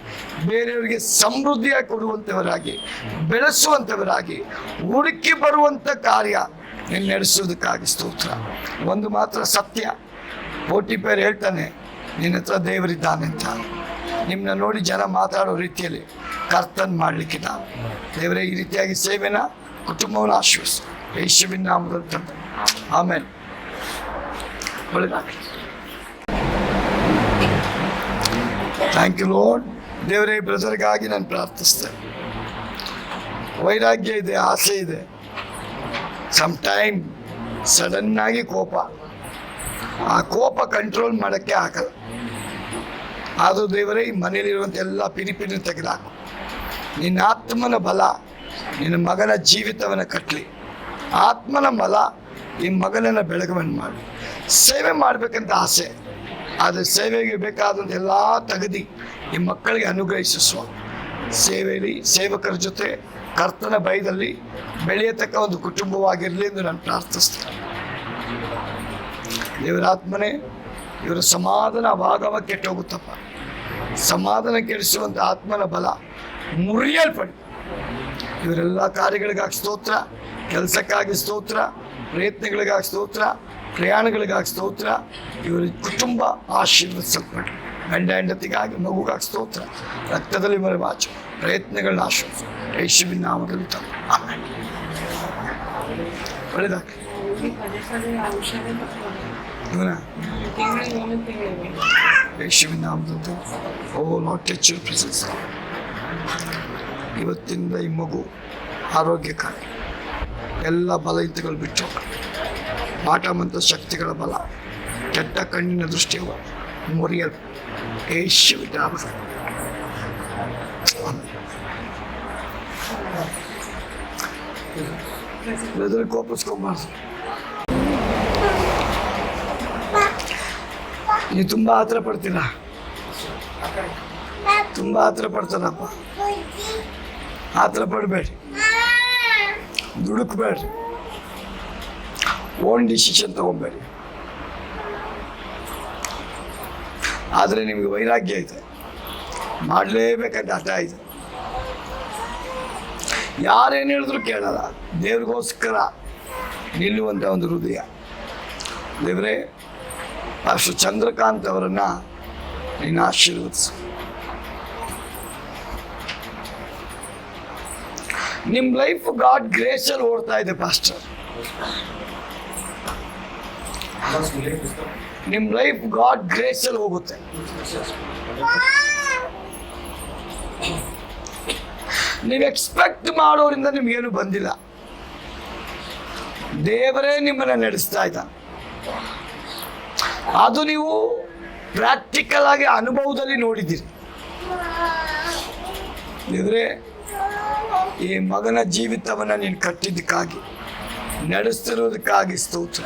ಬೇರೆಯವರಿಗೆ ಸಮೃದ್ಧಿಯಾಗಿ ಕೊಡುವಂಥವರಾಗಿ ಬೆಳೆಸುವಂಥವರಾಗಿ ಹುಡುಕಿ ಬರುವಂಥ ಕಾರ್ಯ ನೀನು ನಡೆಸೋದಕ್ಕಾಗಿ ಸ್ತೋತ್ರ. ಒಂದು ಮಾತ್ರ ಸತ್ಯ, ಪೋಟಿಫೇರ್ ಹೇಳ್ತಾನೆ ನಿನ್ನ ಹತ್ರ ದೇವರಿದ್ದಾನೆ ಅಂತ. ನಿಮ್ಮನ್ನ ನೋಡಿ ಜನ ಮಾತಾಡೋ ರೀತಿಯಲ್ಲಿ ಕರ್ತನ್ ಮಾಡಲಿಕ್ಕಿದ್ದ. ದೇವರೇ, ಈ ರೀತಿಯಾಗಿ ಸೇವೆನ ಕುಟುಂಬವನ್ನು ಆಶ್ವಾಸ ಯೇಸುವಿನ ನಾಮದಲ್ಲಿ ತಂದೆ, ಆಮೇಲೆ ಒಳ್ಳೆದಾಗಲಿ. Thank you lord. ದೇವರೇ, ಬ್ರದರ್ಗಾಗಿ ನಾನು ಪ್ರಾರ್ಥಿಸ್ತೇನೆ. ವೈರಾಗ್ಯ ಇದೆ, ಆಸೆ ಇದೆ, ಸಮ್ ಟೈಮ್ ಸಡನ್ನಾಗಿ ಕೋಪ, ಆ ಕೋಪ ಕಂಟ್ರೋಲ್ ಮಾಡೋಕ್ಕೆ ಆಗಲ್ಲ. ಆದರೂ ದೇವರೇ, ಈ ಮನೆಯಲ್ಲಿರುವಂಥ ಎಲ್ಲ ಪಿರಿಪಿರಿ ತೆಗೆದಾಕು. ನಿನ್ನ ಆತ್ಮನ ಬಲ ನಿನ್ನ ಮಗನ ಜೀವಿತವನ್ನು ಕಟ್ಟಲಿ. ಆತ್ಮನ ಬಲ ಈ ಮಗನನ್ನು ಬೆಳಗವನ್ನು ಮಾಡಿ ಸೇವೆ ಮಾಡಬೇಕಂತ ಆಸೆ, ಆದರೆ ಸೇವೆಗೆ ಬೇಕಾದಂಥ ಎಲ್ಲ ತಗದಿ ಈ ಮಕ್ಕಳಿಗೆ ಅನುಗ್ರಹಿಸುವ ಸೇವೆಯಲ್ಲಿ ಸೇವಕರ ಜೊತೆ ಕರ್ತನ ಭಯದಲ್ಲಿ ಬೆಳೆಯತಕ್ಕ ಒಂದು ಕುಟುಂಬವಾಗಿರಲಿ ಎಂದು ನಾನು ಪ್ರಾರ್ಥಿಸ್ತೇನೆ. ದೇವರಾತ್ಮನೇ, ಇವರ ಸಮಾಧಾನ ಅಭಾಗವ ಕೆಟ್ಟೋಗುತ್ತಪ್ಪ. ಸಮಾಧಾನ ಕೆಡಿಸುವಂಥ ಆತ್ಮನ ಬಲ ಮುರಿಯಲ್ಪಡಿ. ಇವರೆಲ್ಲ ಕಾರ್ಯಗಳಿಗಾಗಿ ಸ್ತೋತ್ರ, ಕೆಲಸಕ್ಕಾಗಿ ಸ್ತೋತ್ರ, ಪ್ರಯತ್ನಗಳಿಗಾಗಿ ಸ್ತೋತ್ರ, ಪ್ರಯಾಣಗಳಿಗಾಗಿ ಸ್ತೋತ್ರ. ಇವರ ಕುಟುಂಬ ಆಶೀರ್ವದಿಸಲ್ಪಡಿ. ಗಂಡ ಹೆಂಡತಿಗಾಗಿ ಮಗುಗಾಗಿ ಸ್ತೋತ್ರ. ರಕ್ತದಲ್ಲಿ ಮರೆಮಾಚು ಪ್ರಯತ್ನಗಳನ್ನ ಆಶೀರ್ವದಿಸು ಯೇಸುವಿನ ನಾಮದಲ್ಲಿ ತಂದೆ, ಆಮೆನ್. ಒಳ್ಳೆದಾಗಲಿ. ಇವನ ಯೇಸುವಿನ ನಾಮದಲ್ಲಿ ಓ ಲಾರ್ಡ್ ಟಚ್ ಯುವರ್ ಪ್ರೆಸೆನ್ಸ್. ಇವತ್ತಿಂದ ಈ ಮಗು ಆರೋಗ್ಯಕ್ಕಾಗಿ ಎಲ್ಲ ಬಲಯುತಗಳು ಬಿಟ್ಟು ಪಾಠ ಮಂತ್ರ ಶಕ್ತಿಗಳ ಬಲ, ಕೆಟ್ಟ ಕಣ್ಣಿನ ದೃಷ್ಟಿಯ ಮುರಿಯಲ್ ಯೇಸುವಿನ ನಾಮದಲ್ಲಿ. ಬ್ರದರ್, ಕೋಪಿಸ್ಕೊಂಬಾರ್ದು. ನೀವು ತುಂಬ ಆತರ ಪಡ್ತೀರಾ, ತುಂಬ ಆತರ ಪಡ್ತಾರಪ್ಪ. ಆತರ ಪಡಬೇಡಿ, ದುಡುಕ್ಬೇಡ್ರಿ, ಓನ್ ಡಿಸಿಷನ್ ತಗೊಬೇಡಿ. ಆದರೆ ನಿಮಗೆ ವೈರಾಗ್ಯ ಇದೆ, ಮಾಡಲೇಬೇಕಂತ ಹಠ ಇದೆ. ಯಾರೇನು ಹೇಳಿದ್ರು ಕೇಳಲ್ಲ, ದೇವ್ರಿಗೋಸ್ಕರ ನಿಲ್ಲುವಂಥ ಒಂದು ಹೃದಯ. ದೇವರೇ, ಪಾಸ್ಟರ್ ಚಂದ್ರಕಾಂತ್ ಅವರನ್ನು ನೀನು ಆಶೀರ್ವದಿಸು. ನಿಮ್ಮ ಲೈಫ್ ಗಾಡ್ ಗ್ರೇಸಲ್ಲಿ ಓಡ್ತಾ ಇದೆ ಪಾಸ್ಟರ್. ನಿಮ್ಮ ಲೈಫ್ ಗಾಡ್ ಗ್ರೇಸಲ್ಲಿ ಹೋಗುತ್ತೆ. ನೀವು ಎಕ್ಸ್ಪೆಕ್ಟ್ ಮಾಡೋರಿಂದ ನಿಮಗೇನು ಬಂದಿಲ್ಲ. ದೇವರೇ ನಿಮ್ಮನ್ನು ನಡೆಸ್ತಾ ಇದ್ದಾನೆ. ಅದು ನೀವು ಪ್ರಾಕ್ಟಿಕಲ್ ಆಗಿ ಅನುಭವದಲ್ಲಿ ನೋಡಿದ್ದೀರಿ. ದೇವರೇ, ಈ ಮಗನ ಜೀವಿತವನ್ನು ನೀನು ಕಟ್ಟಿದ್ದಕ್ಕಾಗಿ, ನಡೆಸ್ತಿರೋದಕ್ಕಾಗಿ ಸ್ತೋತ್ರ.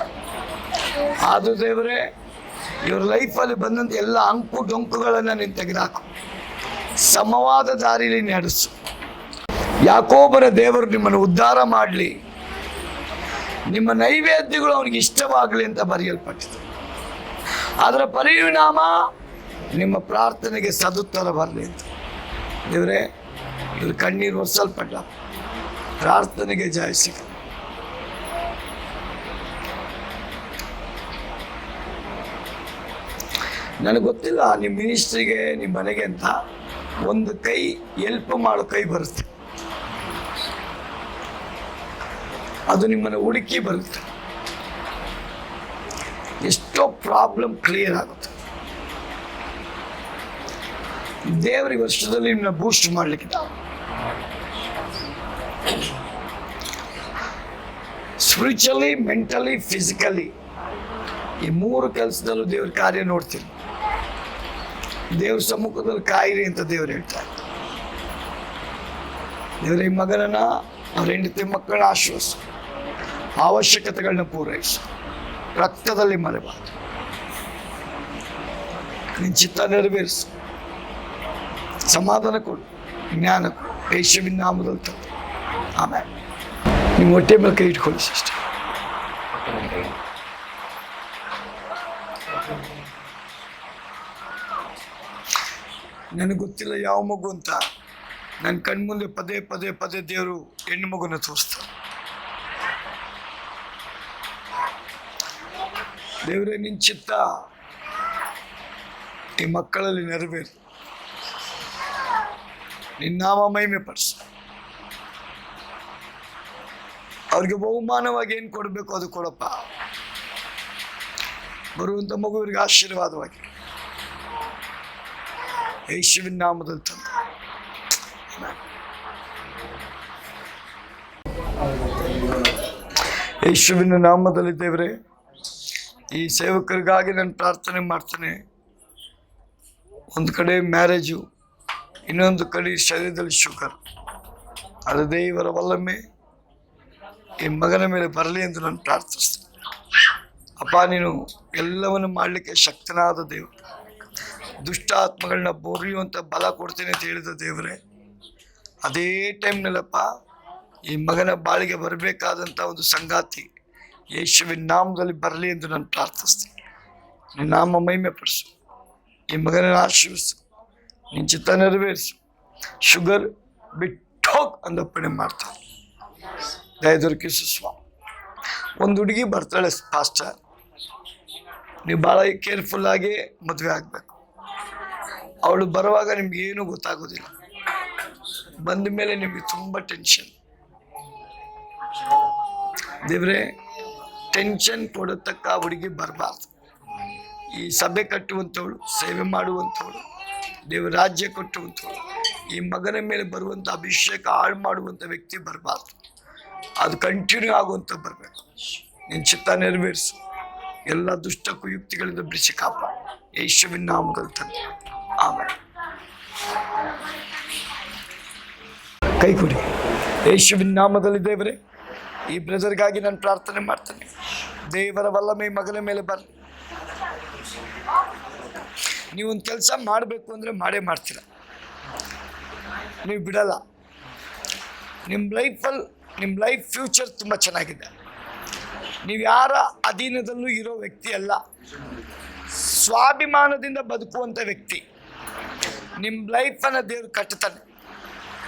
ಅದು ದೇವರೇ, ಇವ್ರ ಲೈಫಲ್ಲಿ ಬಂದಂಥ ಎಲ್ಲ ಅಂಕು ಡೊಂಕುಗಳನ್ನು ನೀನು ತೆಗೆದಾಕು. ಸಮವಾದ ದಾರಿಯಲ್ಲಿ ನಡೆಸು. ಯಾಕೋಬನ ದೇವರು ನಿಮ್ಮನ್ನು ಉದ್ಧಾರ ಮಾಡಲಿ, ನಿಮ್ಮ ನೈವೇದ್ಯಗಳು ಅವನಿಗೆ ಇಷ್ಟವಾಗಲಿ ಅಂತ ಬರೆಯಲ್ಪಟ್ಟಿದೆ. ಅದರ ಪರಿಣಾಮ ನಿಮ್ಮ ಪ್ರಾರ್ಥನೆಗೆ ಸದುತ್ತರ ಬರಲಿ ಅಂತ. ದೇವರೇ, ಇವರು ಕಣ್ಣೀರು ಒರೆಸಲ್ಪಟ್ಟ, ಪ್ರಾರ್ಥನೆಗೆ ಜಯ ಸಿಗಲಿ. ನನಗೆ ಗೊತ್ತಿಲ್ಲ ನಿಮ್ಮ ಮಿನಿಸ್ಟ್ರಿಗೆ, ನಿಮ್ಮ ಮನೆಗೆ ಅಂತ ಒಂದು ಕೈ ಎಲ್ಪ್ ಮಾಡೋ ಕೈ ಬರುತ್ತೆ. ಅದು ನಿಮ್ಮನ್ನು ಹುಡುಕಿ ಬರುತ್ತೆ. ಎಷ್ಟೋ ಪ್ರಾಬ್ಲಮ್ ಕ್ಲಿಯರ್ ಆಗುತ್ತೆ. ದೇವರ ವರ್ಷದಲ್ಲಿ ನಿಮ್ಮನ್ನ ಬೂಸ್ಟ್ ಮಾಡಲಿಕ್ಕೆ, ಸ್ಪಿರಿಚುವಲಿ, ಮೆಂಟಲಿ, ಫಿಸಿಕಲಿ, ಈ ಮೂರು ಕೆಲಸದಲ್ಲೂ ದೇವ್ರ ಕಾರ್ಯ ನೋಡ್ತೀನಿ. ದೇವ್ರ ಸಮ್ಮುಖದಲ್ಲಿ ಕಾಯಿರಿ ಅಂತ ದೇವ್ರು ಹೇಳ್ತಾರೆ. ದೇವರ ಈ ಮಗನನ್ನ ಅವ್ರ ಹೆಂಡತಿ ಮಕ್ಕಳ ಆಶ್ವಾಸ, ಅವಶ್ಯಕತೆಗಳನ್ನ ಪೂರೈಸು, ರಕ್ತದಲ್ಲಿ ಮರೆಬಾರದು, ನಿನ್ನ ಚಿತ್ತ ನೆರವೇರಿಸು, ಸಮಾಧಾನ ಕೊಡು, ಜ್ಞಾನ ಕೊಡು, ಯೇಸುವಿನ ನಾಮದಲ್ಲಿ ತಂದೆ ಆಮೇಲೆ. ನಿಮ್ಮ ಹೊಟ್ಟೆ ಮೇಲೆ ಕೈ ಇಟ್ಕೊಳ್ಳಿ ಸಿಸ್ಟರ್. ನನಗೆ ಗೊತ್ತಿಲ್ಲ ಯಾವ ಮಗು ಅಂತ, ನನ್ನ ಕಣ್ಮುಂದೆ ಪದೇ ಪದೇ ಪದೇ ದೇವರು ಹೆಣ್ಣು ಮಗುನ ತೋರಿಸ್ತಾರೆ. ದೇವರೇ ನಿನ್ನ ಚಿತ್ತ ಈ ಮಕ್ಕಳಲ್ಲಿ ನೆರವೇರು, ನಿನ್ನ ನಾಮ ಮಹಿಮೆ ಪಡಿಸು. ಅವ್ರಿಗೆ ಬಹುಮಾನವಾಗಿ ಏನು ಕೊಡಬೇಕು ಅದು ಕೊಡಪ್ಪ. ಬರುವಂಥ ಮಗುವಿಗೆ ಆಶೀರ್ವಾದವಾಗಿ ಯೇಸುವಿನ ನಾಮದಲ್ಲಿ ತಂದೆ. ಯೇಸುವಿನ ನಾಮದಲ್ಲಿ ದೇವರೇ, ಈ ಸೇವಕರಿಗಾಗಿ ನಾನು ಪ್ರಾರ್ಥನೆ ಮಾಡ್ತೇನೆ. ಒಂದು ಕಡೆ ಮ್ಯಾರೇಜು, ಇನ್ನೊಂದು ಕಡೆ ಶರೀರದಲ್ಲಿ ಶುಗರ್, ಅದು ದೇವರ ವಲ್ಲಮೆ ಈ ಮಗನ ಮೇಲೆ ಬರಲಿ ಎಂದು ನಾನು ಪ್ರಾರ್ಥಿಸ್ತೇನೆ. ಅಪ್ಪ, ನೀನು ಎಲ್ಲವನ್ನು ಮಾಡಲಿಕ್ಕೆ ಶಕ್ತನಾದ ದೇವರು, ದುಷ್ಟ ಆತ್ಮಗಳನ್ನ ಬೋರಿಯುವಂಥ ಬಲ ಕೊಡ್ತೇನೆ ಅಂತ ಹೇಳಿದ ದೇವರೇ, ಅದೇ ಟೈಮ್ನಲ್ಲಪ್ಪ ಈ ಮಗನ ಬಾಳಿಗೆ ಬರಬೇಕಾದಂಥ ಒಂದು ಸಂಗಾತಿ ಯೇಸುವಿನ ನಾಮದಲ್ಲಿ ಬರಲಿ ಎಂದು ನಾನು ಪ್ರಾರ್ಥಿಸ್ತೇನೆ. ನಿನ್ನ ನಾಮ ಮಹಿಮೆ ಪಡಿಸು, ಈ ಮಗನ ಆಶೀರ್ವಿಸು, ನಿನ್ನ ಚಿತ್ತ ನೆರವೇರಿಸು. ಶುಗರ್ ಬಿಟ್ಟೋಗ್ ಅಂದಪ್ಪಣೆ ಮಾಡ್ತಾನೆ. ದಯ ದೊರಕಿಸು ಸ್ವಾಮಿ. ಒಂದು ಹುಡುಗಿ ಬರ್ತಾಳೆ ಪಾಸ್ಟರ್, ನೀವು ಭಾಳ ಕೇರ್ಫುಲ್ಲಾಗಿ ಮದುವೆ ಆಗಬೇಕು. ಅವಳು ಬರುವಾಗ ನಿಮ್ಗೆ ಏನೂ ಗೊತ್ತಾಗೋದಿಲ್ಲ, ಬಂದ ಮೇಲೆ ನಿಮಗೆ ತುಂಬ ಟೆನ್ಷನ್. ದೇವರೇ, ಟೆನ್ಷನ್ ಕೊಡತಕ್ಕ ಹುಡುಗಿ ಬರಬಾರ್ದು. ಈ ಸಭೆ ಕಟ್ಟುವಂಥವಳು, ಸೇವೆ ಮಾಡುವಂಥವಳು, ದೇವರ ರಾಜ್ಯ ಕಟ್ಟುವಂಥವಳು, ಈ ಮಗನ ಮೇಲೆ ಬರುವಂಥ ಅಭಿಷೇಕ ಹಾಳು ಮಾಡುವಂಥ ವ್ಯಕ್ತಿ ಬರಬಾರ್ದು. ಅದು ಕಂಟಿನ್ಯೂ ಆಗುವಂಥ ಬರಬೇಕು. ನಿನ್ನ ಚಿತ್ತ ನೆರವೇರಿಸು. ಎಲ್ಲ ದುಷ್ಟ ಕುಯುಕ್ತಿಗಳಿಂದ ಬಿಡಿಸಿ ಕಾಪಾಡು, ಯೇಸುವಿನ ನಾಮದಲ್ಲಿ ತಂದೆ ಆಮೇಲೆ. ಕೈ ಕೊಡಿ. ಯೇಸುವಿನ ನಾಮದಲ್ಲಿ ದೇವರೇ, ಈ ಬ್ರದರ್ಗಾಗಿ ನಾನು ಪ್ರಾರ್ಥನೆ ಮಾಡ್ತೇನೆ. ದೇವರ ವಲ್ಲಮೆ ಮಗನ ಮೇಲೆ ಬರಲಿ. ನೀವೊಂದು ಕೆಲಸ ಮಾಡಬೇಕು ಅಂದರೆ ಮಾಡೇ ಮಾಡ್ತೀರ, ನೀವು ಬಿಡಲ್ಲ. ನಿಮ್ಮ ಲೈಫ್ ಫ್ಯೂಚರ್ ತುಂಬ ಚೆನ್ನಾಗಿದೆ. ನೀವು ಯಾರ ಅಧೀನದಲ್ಲೂ ಇರೋ ವ್ಯಕ್ತಿ ಅಲ್ಲ, ಸ್ವಾಭಿಮಾನದಿಂದ ಬದುಕುವಂಥ ವ್ಯಕ್ತಿ. ನಿಮ್ಮ ಲೈಫನ್ನು ದೇವರು ಕಟ್ತಾನೆ,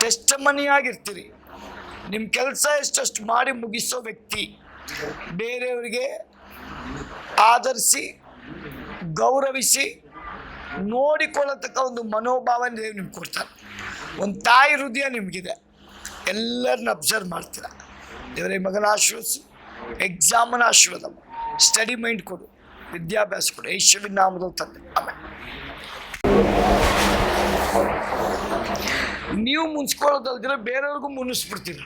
ಟೆಸ್ಟಮನಿಯಾಗಿರ್ತೀರಿ. ನಿಮ್ಮ ಕೆಲಸ ಎಷ್ಟಷ್ಟು ಮಾಡಿ ಮುಗಿಸೋ ವ್ಯಕ್ತಿ. ಬೇರೆಯವರಿಗೆ ಆಧರಿಸಿ, ಗೌರವಿಸಿ, ನೋಡಿಕೊಳ್ಳತಕ್ಕ ಒಂದು ಮನೋಭಾವನೆ ದೇವರು ನಿಮ್ಗೆ ಕೊಡ್ತಾರೆ. ಒಂದು ತಾಯಿ ಹೃದಯ ನಿಮಗಿದೆ, ಎಲ್ಲರನ್ನ ಅಬ್ಸರ್ವ್ ಮಾಡ್ತೀರ. ದೇವರೇ, ಮಗನ ಆಶೀರ್ವದಿಸು, ಎಕ್ಸಾಮನ ಆಶೀರ್ವಾದ, ಸ್ಟಡಿ ಮೈಂಡ್ ಕೊಡು, ವಿದ್ಯಾಭ್ಯಾಸ ಕೊಡು, ಯೇಸುವಿನ ನಾಮದಲ್ಲಿ ತಂದೆ ಆಮೇಲೆ. ನೀವು ಮುನ್ಸ್ಕೊಳ್ಳೋದಲ್ದಿರ ಬೇರೆಯವ್ರಿಗೂ ಮುನ್ನಿಸ್ಬಿಡ್ತೀರ,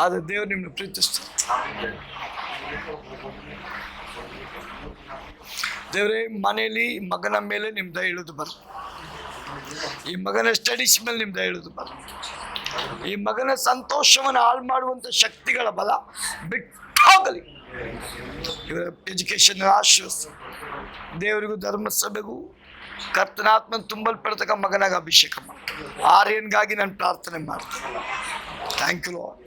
ಆದರೆ ದೇವರು ನಿಮ್ಮನ್ನು ಪ್ರೀತಿಸ್ತಾರೆ. ದೇವರೇ, ಮನೆಯಲ್ಲಿ ಮಗನ ಮೇಲೆ ನಿಮ್ಮ ದಯ ಇಳಿದು ಬರಲಿ. ಈ ಮಗನ ಸ್ಟಡೀಸ್ ಮೇಲೆ ನಿಮ್ಮ ದಯ ಇಳಿದು ಬರಲಿ. ಈ ಮಗನ ಸಂತೋಷವನ್ನು ಹಾಳು ಮಾಡುವಂಥ ಶಕ್ತಿಗಳ ಬಲ ಬಿಟ್ಟೋಗಲಿ. ಇವರ ಎಜುಕೇಷನ್ ಆಶೀರ್ವದಿಸು. ದೇವರಿಗೂ ಧರ್ಮಸಭೆಗೂ ಕರ್ತನಾತ್ಮನ ತುಂಬಲ್ಪಡ್ತಕ್ಕ ಮಗನಾಗ ಅಭಿಷೇಕ ಮಾಡಿ. ಆರ್ಯನ್ಗಾಗಿ ನಾನು ಪ್ರಾರ್ಥನೆ ಮಾಡ್ತೇನೆ. Thank you Lord,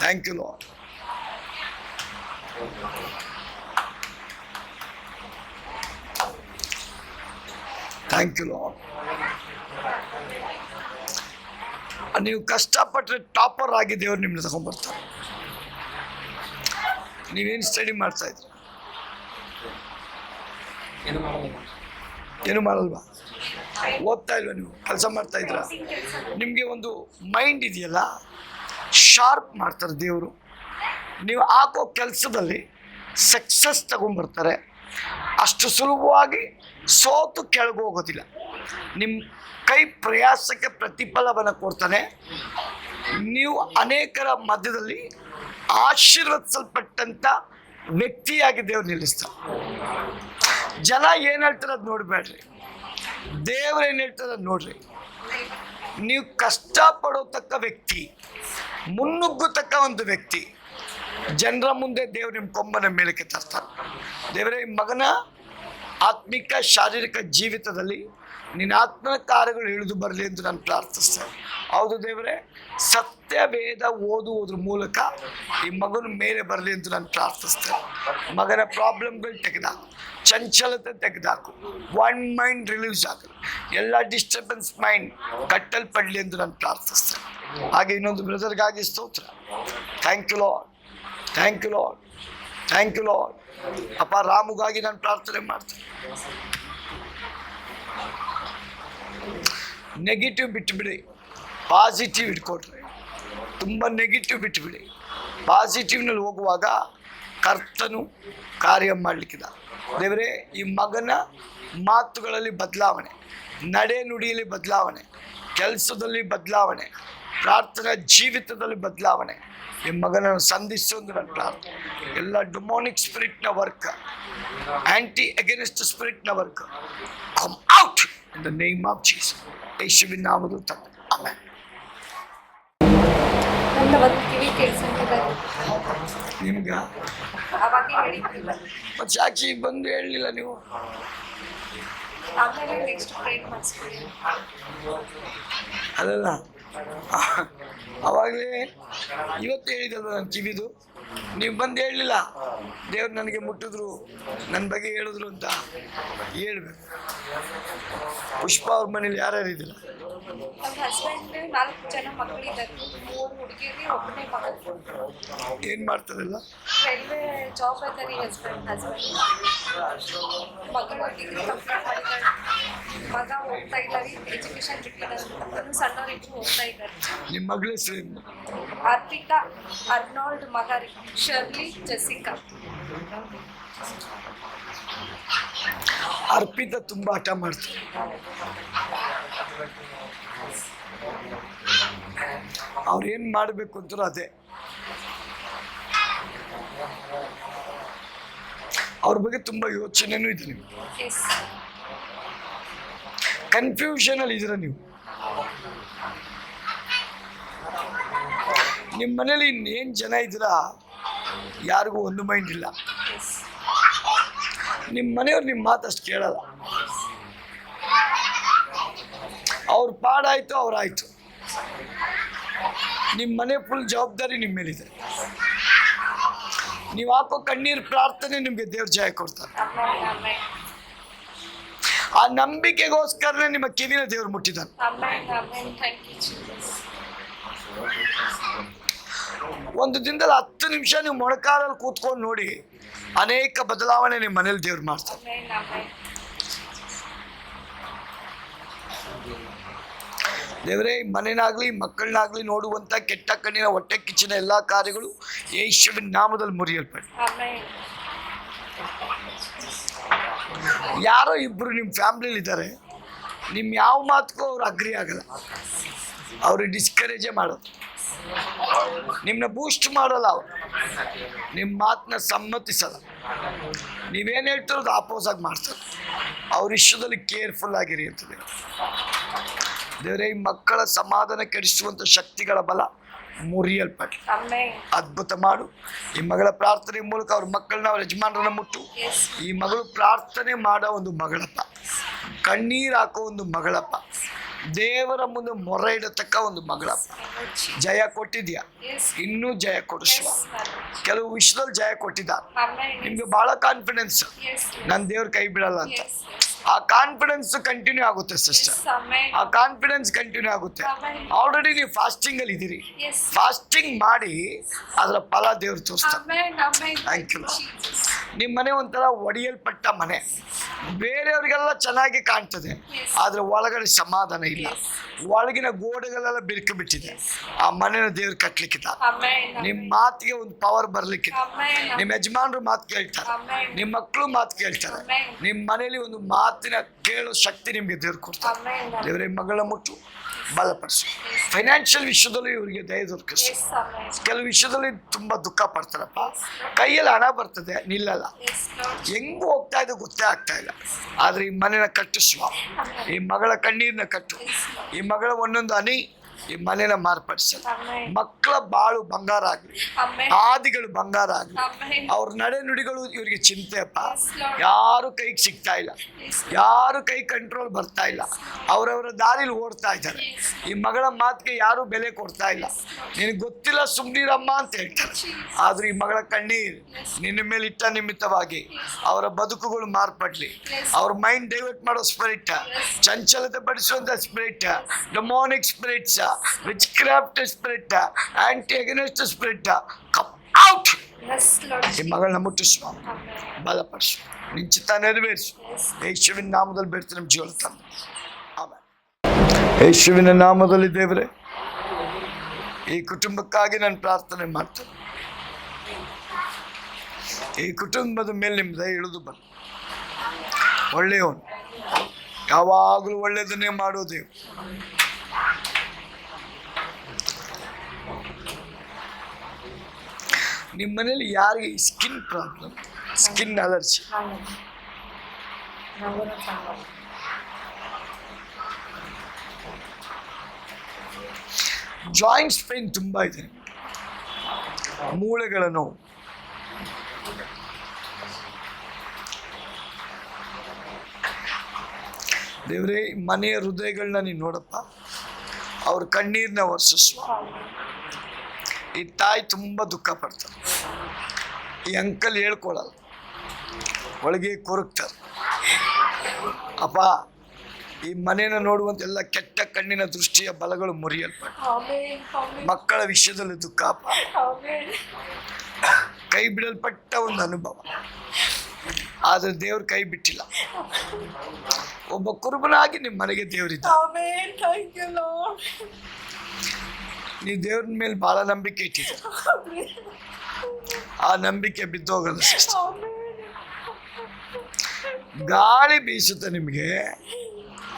thank you Lord. Thank you Lord. ನೀವು ಕಷ್ಟಪಟ್ಟರೆ ಟಾಪರ್ ಆಗಿ ದೇವರು ನಿಮ್ಮನ್ನ ತಗೊಂಡ್ಬರ್ತಾರೆ. ನೀವೇನು ಸ್ಟಡಿ ಮಾಡ್ತಾ ಇದ್ರಿ? ಏನು ಮಾಡಲ್ವಾ? ಓದ್ತಾ ಇಲ್ವಾ? ನೀವು ಕೆಲಸ ಮಾಡ್ತಾ ಇದ್ರ? ನಿಮಗೆ ಒಂದು ಮೈಂಡ್ ಇದೆಯಲ್ಲ, ಶಾರ್ಪ್ ಮಾಡ್ತಾರೆ ದೇವರು. ನೀವು ಹಾಕೋ ಕೆಲಸದಲ್ಲಿ ಸಕ್ಸಸ್ ತಗೊಂಡ್ಬರ್ತಾರೆ. ಅಷ್ಟು ಸುಲಭವಾಗಿ ಸೋತು ಕೆಳಗೋಗೋದಿಲ್ಲ. ನಿಮ್ಮ ಕೈ ಪ್ರಯಾಸಕ್ಕೆ ಪ್ರತಿಫಲವನ್ನು ಕೊಡ್ತಾನೆ. ನೀವು ಅನೇಕರ ಮಧ್ಯದಲ್ಲಿ ಆಶೀರ್ವದಿಸಲ್ಪಟ್ಟಂಥ ವ್ಯಕ್ತಿಯಾಗಿ ದೇವರು ನಿಲ್ಲಿಸ್ತಾರೆ. ಜನ ಏನು ಹೇಳ್ತಾರೆ ಅದು ನೋಡಬೇಡ್ರಿ, ದೇವ್ರು ಏನು ಹೇಳ್ತಾರೆ ಅದು ನೋಡ್ರಿ. ನೀವು ಕಷ್ಟಪಡೋತಕ್ಕ ವ್ಯಕ್ತಿ, ಮುನ್ನುಗ್ಗತಕ್ಕ ಒಂದು ವ್ಯಕ್ತಿ, ಜನರ ಮುಂದೆ ದೇವ್ರು ನಿಮ್ಮ ಕೊಂಬನ ಮೇಲಕ್ಕೆ ತರ್ತಾರೆ. ದೇವರೇ, ಈ ಮಗನ ಆತ್ಮಿಕ ಶಾರೀರಿಕ ಜೀವಿತದಲ್ಲಿ ನಿನ್ನ ಆತ್ಮನ ಕಾರ್ಯಗಳು ಇಳಿದು ಬರಲಿ ಎಂದು ನಾನು ಪ್ರಾರ್ಥಿಸ್ತೇನೆ. ಹೌದು ದೇವರೇ, ಸತ್ಯವೇದ ಓದುವುದ್ರ ಮೂಲಕ ಈ ಮಗನ ಮೇಲೆ ಬರಲಿ ಎಂದು ನಾನು ಪ್ರಾರ್ಥಿಸ್ತೇನೆ. ಮಗನ ಪ್ರಾಬ್ಲಮ್ಗಳು ತೆಗೆದಾಕು, ಚಂಚಲತೆ ತೆಗೆದಾಕು, ಒನ್ ಮೈಂಡ್ ರಿಲೀಸ್ ಆಗಲಿ, ಎಲ್ಲ ಡಿಸ್ಟರ್ಬೆನ್ಸ್ ಮೈಂಡ್ ಕಟ್ಟಲ್ಪಡಲಿ ಎಂದು ನಾನು ಪ್ರಾರ್ಥಿಸ್ತೇನೆ. ಹಾಗೆ ಇನ್ನೊಂದು ಬ್ರದರ್ಗಾಗಿ ಸ್ತೋತ್ರ. Thank you Lord, thank you Lord, thank you Lord. ಅಪ್ಪ ರಾಮುಗಾಗಿ ನಾನು ಪ್ರಾರ್ಥನೆ ಮಾಡ್ತೇನೆ. ನೆಗೆಟಿವ್ ಬಿಟ್ಟುಬಿಡಿ, ಪಾಸಿಟಿವ್ ಇಟ್ಕೊಟ್ರೆ. ತುಂಬ ನೆಗೆಟಿವ್ ಬಿಟ್ಟುಬಿಡಿ, ಪಾಸಿಟಿವ್ನಲ್ಲಿ ಹೋಗುವಾಗ ಕರ್ತನು ಕಾರ್ಯ ಮಾಡಲಿಕ್ಕಿದ. ದೇವರೇ, ಈ ಮಗನ ಮಾತುಗಳಲ್ಲಿ ಬದಲಾವಣೆ, ನಡೆ ನುಡಿಯಲ್ಲಿ ಬದಲಾವಣೆ, ಕೆಲಸದಲ್ಲಿ ಬದಲಾವಣೆ, ಪ್ರಾರ್ಥನಾ ಜೀವಿತದಲ್ಲಿ ಬದಲಾವಣೆ ಈ ಮಗನನ್ನು ಸಂಧಿಸೋದು ನನ್ನ ಪ್ರಾರ್ಥನೆ. ಎಲ್ಲ ಡಿಮೋನಿಕ್ ಸ್ಪಿರಿಟ್ನ ವರ್ಕ್, ಆಂಟಿ ಅಗೇನ್ಸ್ಟ್ ಸ್ಪಿರಿಟ್ನ work come out in the name of Jesus. ಯೇಸುವಿನ ನಾಮದಲ್ಲಿ ತಂದೆ, ಆಮೆನ್. ನಿಮ್ಗ ಮತ್ತೆ ಸಾಕ್ಷಿ ಬಂದು ಹೇಳಲಿಲ್ಲ ನೀವು? ಅದಲ್ಲ, ಅವಾಗಲೇ ಇವತ್ತು ಹೇಳಿದಲ್ಲ ನನ್ನ ಕಿವಿದು, ನೀವು ಬಂದು ಹೇಳಲಿಲ್ಲ. ದೇವ್ರು ನನಗೆ ಮುಟ್ಟಿದ್ರು, ನನ್ನ ಬಗ್ಗೆ ಹೇಳಿದ್ರು ಅಂತ ಹೇಳ್ಬೇಕು. ಪುಷ್ಪ ಅವ್ರ ಮನೇಲಿ ಯಾರ್ಯಾರು ಇದ್ದೀರ? ಏನ್ ಮಾಡ್ತಾರಲ್ಲ? ರೈಲ್ವೆ ಜಾಬ್ ಅಲ್ಲಿ ಮಗಳು ಡಿಗ್ರಿ ಕಂಪ್ಲೀಟ್ ಮಾಡಿದ್ದಾರೆ. ಮಗ ಹೋಗ್ತಾ ಇದ್ದಾರೆ, ಎಜುಕೇಶನ್ ಬಿಟ್ಟಿದ್ದಾರೆ. ಸಣ್ಣವರಿಗೂ ಹೋಗ್ತಾ ಇದ್ದಾರೆ. ನಿಮ್ಮ ಮಗಳ ಹೆಸರು? ಅರ್ಪಿತಾ ಅರ್ನಾಲ್ಡ್, ಮಗ ಶರ್ಲಿ ಜೆಸಿಕಾ. ಅರ್ಪಿತಾ ತುಂಬಾ ಹಠ ಮಾಡ್ತಾರೆ. ಅವ್ರು ಏನ್ ಮಾಡಬೇಕು ಅಂತಾರೋ ಅದೇ. ಅವ್ರ ಬಗ್ಗೆ ತುಂಬಾ ಯೋಚನೆನೂ ಇದೆ. ನೀವು ಕನ್ಫ್ಯೂಷನ್ ಅಲ್ಲಿ ಇದ್ದೀರ. ನೀವು ನಿಮ್ಮ ಮನೇಲಿ ಇನ್ನೇನು ಜನ ಇದ್ದೀರಾ, ಯಾರಿಗೂ ಒಂದು ಮೈಂಡ್ ಇಲ್ಲ. ನಿಮ್ಮ ಮನೆಯವ್ರು ನಿಮ್ಮ ಮಾತಷ್ಟು ಕೇಳಲ್ಲ. ಅವ್ರ ಪಾಡಾಯ್ತು, ಅವ್ರಾಯ್ತು. ನಿಮ್ಮ ಮನೆ ಫುಲ್ ಜವಾಬ್ದಾರಿ ನಿಮ್ಮ ಮೇಲಿದೆ. ನೀವು ಹಾಕೋ ಕಣ್ಣೀರು ಪ್ರಾರ್ಥನೆ ನಿಮಗೆ ದೇವ್ರ ಜಯ ಕೊಡ್ತಾರೆ. ಆ ನಂಬಿಕೆಗೋಸ್ಕರನೇ ನಿಮ್ಮ ಕಿವಿನ ದೇವ್ರು ಮುಟ್ಟಿದ್ದಾನೆ. ಒಂದು ದಿನದಲ್ಲಿ 10 ನಿಮಿಷ ನೀವು ಮೊಣಕಾಲಲ್ಲಿ ಕೂತ್ಕೊಂಡು ನೋಡಿ, ಅನೇಕ ಬದಲಾವಣೆ ನಿಮ್ಮ ಮನೇಲಿ ದೇವ್ರು ಮಾಡ್ತಾರೆ. ದೇವರೇ, ಮನೆನಾಗ್ಲಿ ಮಕ್ಕಳನ್ನಾಗ್ಲಿ ನೋಡುವಂತ ಕೆಟ್ಟ ಕಣ್ಣಿನ ಹೊಟ್ಟೆ ಕಿಚ್ಚಿನ ಎಲ್ಲಾ ಕಾರ್ಯಗಳು ಯೇಸುವಿನ ನಾಮದಲ್ಲಿ ಮುರಿಯಲ್ಪಡಿ. ಯಾರೋ ಇಬ್ರು ನಿಮ್ಮ ಫ್ಯಾಮಿಲಿಲಿ ಇದ್ದಾರೆ, ನಿಮ್ಮ ಯಾವ ಮಾತಕ್ಕೂ ಅವ್ರು ಅಗ್ರಿ ಆಗಲ್ಲ. ಅವ್ರಿಗೆ ಡಿಸ್ಕರೇಜೇ ಮಾಡೋದು, ನಿಮ್ಮನ್ನ ಬೂಸ್ಟ್ ಮಾಡಲ್ಲ. ಅವರು ನಿಮ್ಮ ಮಾತನ್ನ ಸಮ್ಮತಿಸಲ್ಲ. ನೀವೇನು ಹೇಳ್ತಿರೋದು ಅಪೋಸ್ ಆಗಿ ಮಾಡ್ತಾರೆ. ಅವ್ರ ವಿಷಯದಲ್ಲಿ ಕೇರ್ಫುಲ್ ಆಗಿರಿ ಅಂತದೆ. ದೇವರೇ, ಈ ಮಕ್ಕಳ ಸಮಾಧಾನ ಕೆಡಿಸುವಂಥ ಶಕ್ತಿಗಳ ಬಲ ಮುರಿಯಲ್ಪಟ್ಟ. ಅದ್ಭುತ ಮಾಡು. ಈ ಮಗಳ ಪ್ರಾರ್ಥನೆ ಮೂಲಕ ಅವ್ರ ಮಕ್ಕಳನ್ನ, ಅವ್ರ ಯಜಮಾನರನ್ನ ಮುಟ್ಟು. ಈ ಮಗಳು ಪ್ರಾರ್ಥನೆ ಮಾಡೋ ಒಂದು ಮಗಳಪ್ಪ, ಕಣ್ಣೀರು ಹಾಕೋ ಒಂದು ಮಗಳಪ್ಪ, ದೇವರ ಮುಂದೆ ಮೊರೆ ಇಡತಕ್ಕ ಒಂದು ಮಗಳಪ್ಪ. ಜಯ ಕೊಟ್ಟಿದ್ಯಾ, ಇನ್ನೂ ಜಯ ಕೊಡಿಸುವ. ಕೆಲವು ವಿಷಯದಲ್ಲಿ ಜಯ ಕೊಟ್ಟಿದ್ದಾರೆ. ನಿಮ್ಗೆ ಬಹಳ ಕಾನ್ಫಿಡೆನ್ಸ್, ನನ್ನ ದೇವ್ರ ಕೈ ಬಿಡಲ್ಲ ಅಂತ. ಆ ಕಾನ್ಫಿಡೆನ್ಸ್ ಕಂಟಿನ್ಯೂ ಆಗುತ್ತೆ ಸಿಸ್ಟರ್. ಆ ಕಾನ್ಫಿಡೆನ್ಸ್ ಕಂಟಿನ್ಯೂ ಆಗುತ್ತೆ. ಆಲ್ರೆಡಿ ನೀವು ಫಾಸ್ಟಿಂಗ್ ಅಲ್ಲಿ ಇದ್ದೀರಿ. ಫಾಸ್ಟಿಂಗ್ ಮಾಡಿ ಅದರ ಫಲ ದೇವ್ರು ತೋರಿಸ್ತಾರೆ. Thank you. ನಿಮ್ಮ ಮನೆ ಒಂಥರ ಒಡೆಯಲ್ಪಟ್ಟ ಮನೆ, ಬೇರೆಯವ್ರಿಗೆಲ್ಲ ಚೆನ್ನಾಗಿ ಕಾಣ್ತದೆ, ಆದ್ರೆ ಒಳಗಡೆ ಸಮಾಧಾನ ಇಲ್ಲ. ಒಳಗಿನ ಗೋಡೆಗಳೆಲ್ಲ ಬಿರುಕು ಬಿಟ್ಟಿದೆ. ಆ ಮನೆನ ದೇವ್ರು ಕಟ್ಲಿಕ್ಕಿದ. ನಿಮ್ಮ ಮಾತಿಗೆ ಒಂದು ಪವರ್ ಬರ್ಲಿಕ್ಕಿದೆ. ನಿಮ್ಮ ಯಜಮಾನ್ರು ಮಾತು ಕೇಳ್ತಾರೆ, ನಿಮ್ಮ ಮಕ್ಕಳು ಮಾತು ಕೇಳ್ತಾರೆ. ನಿಮ್ಮ ಮನೇಲಿ ಒಂದು ಮಾತಿನ ಕೇಳೋ ಶಕ್ತಿ ನಿಮ್ಗೆ ದೇವ್ರು ಕೊಡ್ತಾರೆ. ದೇವರೇ, ಮಗಳ ಮುಟ್ಟು ಬಲಪಡಿಸು. ಫೈನಾನ್ಷಿಯಲ್ ವಿಷಯದಲ್ಲೂ ಇವರಿಗೆ ದಯ ದೊರಕಿಸು. Yes, Amen. ಕೆಲವು ವಿಷಯದಲ್ಲಿ ತುಂಬಾ ದುಃಖ ಪಡ್ತಾರಪ್ಪ, ಕೈಯಲ್ಲಿ ಹಣ ಬರ್ತದೆ ನಿಲ್ಲಲ್ಲ, Yes, Lord. ಹೆಂಗೂ ಹೋಗ್ತಾ ಇದೆ ಗೊತ್ತೇ ಆಗ್ತಾ ಇಲ್ಲ. ಆದ್ರೆ ಈ ಮನೆನ ಕಟ್ಟಿಸುವ, ಈ ಮಗಳ ಕಣ್ಣೀರ್ನ ಕಟ್ಟು, ಈ ಮಗಳ ಒಂದೊಂದು ಹನಿ ಈ ಮನೆನ ಮಾರ್ಪಡಿಸಲ್ಲ. Amen. ಮಕ್ಕಳ ಬಾಳು ಬಂಗಾರ ಆಗ್ಲಿ, Amen. ಆದಿಗಳು ಬಂಗಾರ ಆಗ್ಲಿ. Amen. ಅವ್ರ ನಡೆ ನುಡಿಗಳು ಇವರಿಗೆ ಚಿಂತೆ ಅಪ್ಪ. Yes, Lord. ಯಾರು ಕೈಗೆ ಸಿಗ್ತಾ ಇಲ್ಲ, Yes, ಯಾರು ಕೈ ಕಂಟ್ರೋಲ್ ಬರ್ತಾ ಇಲ್ಲ, ಅವರವರ ದಾರಿಲಿ ಓಡ್ತಾ ಇದ್ದಾರೆ. Yes. ಈ ಮಗಳ ಮಾತಿಗೆ ಯಾರು ಬೆಲೆ ಕೊಡ್ತಾ ಇಲ್ಲ. ನಿನಗೆ ಗೊತ್ತಿಲ್ಲ ಸುಮ್ನಿರಮ್ಮ ಅಂತ ಹೇಳ್ತಾರೆ. ಆದ್ರೆ ಈ ಮಗಳ ಕಣ್ಣೀರ್ ನಿನ್ನ ಮೇಲೆ ಇಟ್ಟ ನಿಮಿತ್ತವಾಗಿ ಅವರ ಬದುಕುಗಳು ಮಾರ್ಪಡ್ಲಿ. ಅವ್ರ ಮೈಂಡ್ ಡೈವರ್ಟ್ ಮಾಡೋ ಸ್ಪಿರಿಟ್, ಚಂಚಲತೆ ಪಡಿಸುವಂತ spirit, demonic spirits, witchcraft spirit, anti against spirit come out. Yes, Lord. ಈ ಮಗಳನ್ನ ಮುಟ್ಟಿಸುವ, Amen. ಬಲಪಡಿಸು, ನಿನ್ನ ಚಿತ್ತ ನೆರವೇರಿಸು. ಯೇಸುವಿನ ನಾಮದಲ್ಲಿ ಬೇಡ್ತೀನಿ ನಮ್ಮ ಜೀವನ ತಂದೆ. ಆಮೆನ್. ಯೇಸುವಿನ ನಾಮದಲ್ಲಿ ದೇವರೇ, ಈ ಕುಟುಂಬಕ್ಕಾಗಿ ನಾನು ಪ್ರಾರ್ಥನೆ ಮಾಡ್ತೇನೆ. ಈ ಕುಟುಂಬದ ಮೇಲೆ ನಿಮ್ಮ ದಯ ಇಳಿದು ಬನ್ನಿ. ಒಳ್ಳೆಯವನು, ಯಾವಾಗಲೂ ಒಳ್ಳೆಯದನ್ನೇ ಮಾಡೋ ದೇವರು. ನಿಮ್ಮ ಮನೇಲಿ ಯಾರಿಗೆ skin problem, skin allergy, joints pain ತುಂಬ ಇದೆ, ಮೂಳೆಗಳ ನೋವು, ದೇವರೇ ಮನೆಯ ಹೃದಯಗಳನ್ನ ನೀನು ನೋಡಪ್ಪ. ಅವ್ರ ಕಣ್ಣೀರನ್ನ ವರ್ಷಿಸುವ. ಈ ತಾಯಿ ತುಂಬ ದುಃಖ ಪಡ್ತಾರೆ, ಈ ಅಂಕಲ್ ಹೇಳ್ಕೊಳಲ್ಲ, ಒಳಗೆ ಕೊರಗ್ತಾರೆ. ಅಪ್ಪ, ಈ ಮನೇನ ನೋಡುವಂತ ಎಲ್ಲ ಕೆಟ್ಟ ಕಣ್ಣಿನ ದೃಷ್ಟಿಯ ಬಲಗಳು ಮುರಿಯಲ್ಪಟ್ಟು, Amen. Amen. ಮಕ್ಕಳ ವಿಷಯದಲ್ಲಿ ದುಃಖ ಅಪ್ಪ, Amen. ಕೈ ಬಿಡಲ್ಪಟ್ಟ ಒಂದು ಅನುಭವ. ಆದ್ರೆ ದೇವ್ರ ಕೈ ಬಿಟ್ಟಿಲ್ಲ. ಒಬ್ಬ ಕುರುಬನಾಗಿ ನಿಮ್ಮ ಮನೆಗೆ ದೇವರಿದ್ದ. Amen. Thank you, Lord. ನೀವು ದೇವ್ರ ಮೇಲೆ ಬಹಳ ನಂಬಿಕೆ ಇಟ್ಟಿದ್ದೀರ. Amen. ಆ ನಂಬಿಕೆ ಬಿದ್ದೋಗಲ್ಲ ಸಿಸ್ಟರ್. Amen. ಗಾಳಿ ಬೀಸುತ್ತೆ ನಿಮಗೆ,